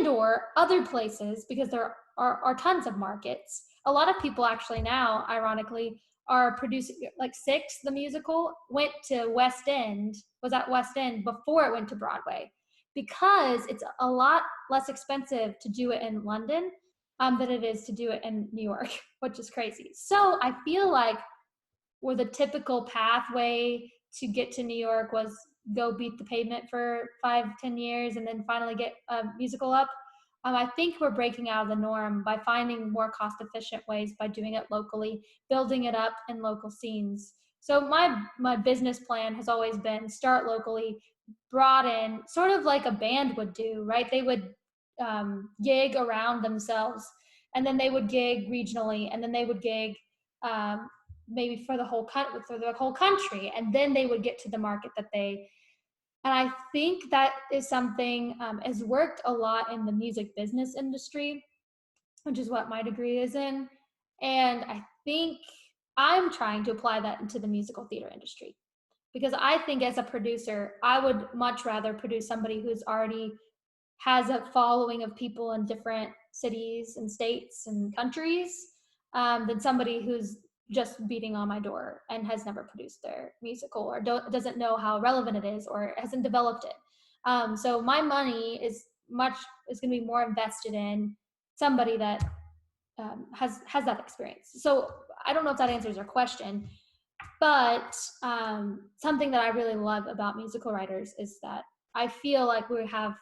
or other places, because there are tons of markets. A lot of people actually now, ironically, are producing, like Six, the musical, went to West End, was at West End before it went to Broadway, because it's a lot less expensive to do it in London than it is to do it in New York, which is crazy. So I feel like where the typical pathway to get to New York was go beat the pavement for 5-10 years and then finally get a musical up. I think we're breaking out of the norm by finding more cost-efficient ways by doing it locally, building it up in local scenes. So my business plan has always been start locally, broaden, sort of like a band would do, right? They would gig around themselves, and then they would gig regionally, and then they would gig maybe for the whole country, and then they would get to the market that they And I think that is something has worked a lot in the music business industry, which is what my degree is in. And I think I'm trying to apply that into the musical theater industry, because I think as a producer, I would much rather produce somebody who's already has a following of people in different cities and states and countries than somebody who's just beating on my door and has never produced their musical or doesn't know how relevant it is or hasn't developed it. So my money is going to be more invested in somebody that has that experience. So I don't know if that answers your question, but something that I really love about musical writers is that I feel like we have,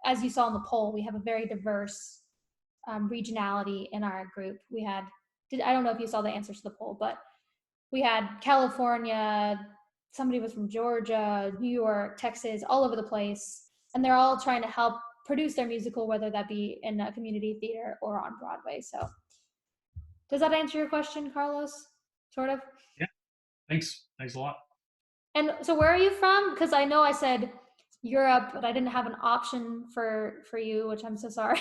as you saw in the poll, we have a very diverse regionality in our group. We had, I don't know if you saw the answers to the poll, but we had California, somebody was from Georgia, New York, Texas, all over the place. And they're all trying to help produce their musical, whether that be in a community theater or on Broadway. So does that answer your question, Carlos? Sort of? Yeah, thanks a lot. And so where are you from? Because I know I said Europe, but I didn't have an option for you, which I'm so sorry.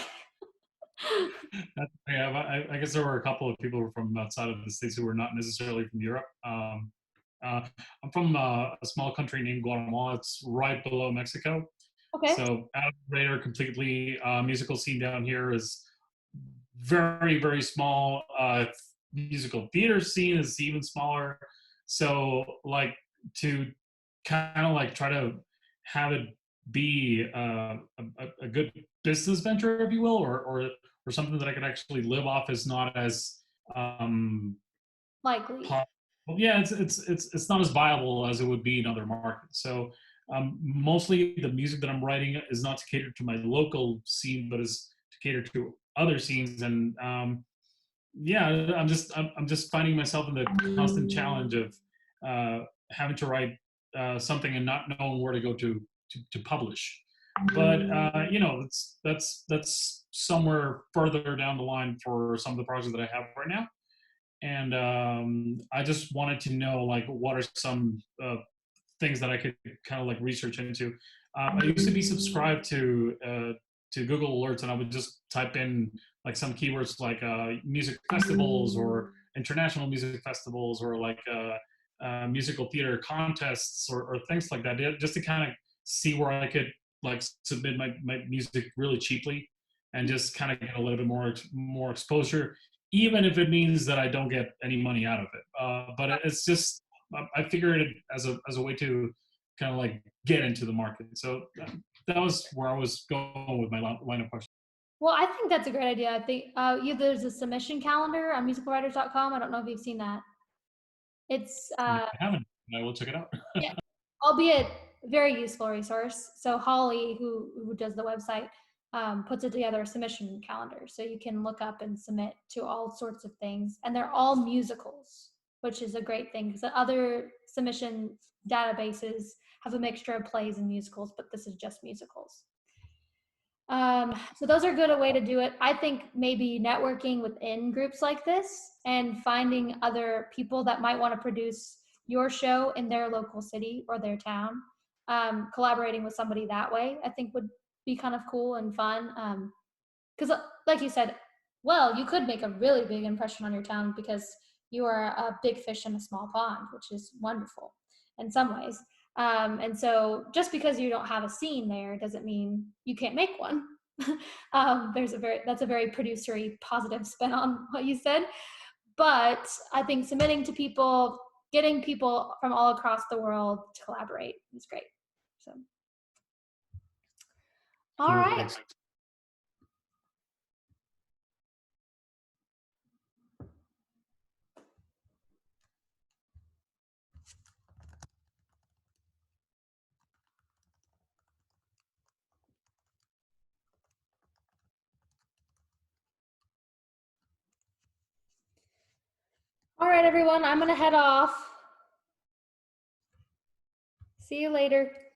Yeah, I guess there were a couple of people from outside of the States who were not necessarily from Europe. I'm from a small country named Guatemala. It's right below Mexico. Okay. So out of the radar completely. Musical scene down here is very, very small. Musical theater scene is even smaller. So like to kind of like try to have it be a good business venture, if you will, or something that I could actually live off is not as likely. Well, yeah, it's not as viable as it would be in other markets. So mostly the music that I'm writing is not to cater to my local scene, but is to cater to other scenes. And yeah, I'm just finding myself in the constant challenge of having to write something and not knowing where to go to publish. But you know, that's somewhere further down the line for some of the projects that I have right now. And I just wanted to know, like, what are some things that I could kind of like research into. I used to be subscribed to Google Alerts, and I would just type in like some keywords like music festivals or international music festivals or like musical theater contests or things like that, just to kind of see where I could like submit my music really cheaply and just kind of get a little bit more exposure, even if it means that I don't get any money out of it. But it's just, I figured it as a way to kind of like get into the market. So that was where I was going with my line of questions. Well, I think that's a great idea. I think there's a submission calendar on musicalwriters.com. I don't know if you've seen that. It's I haven't. I will check it out. Yeah, albeit very useful resource. So Holly, who does the website, puts it together a submission calendar, so you can look up and submit to all sorts of things, and they're all musicals, which is a great thing because the other submission databases have a mixture of plays and musicals, but this is just musicals. So those are good a way to do it. I think maybe networking within groups like this and finding other people that might want to produce your show in their local city or their town, collaborating with somebody that way, I think would be kind of cool and fun. Because like you said, well, you could make a really big impression on your town because you are a big fish in a small pond, which is wonderful in some ways. And so just because you don't have a scene there doesn't mean you can't make one. That's a very producery positive spin on what you said. But I think submitting to people, getting people from all across the world to collaborate is great. So, all right. All right, everyone, I'm going to head off. See you later.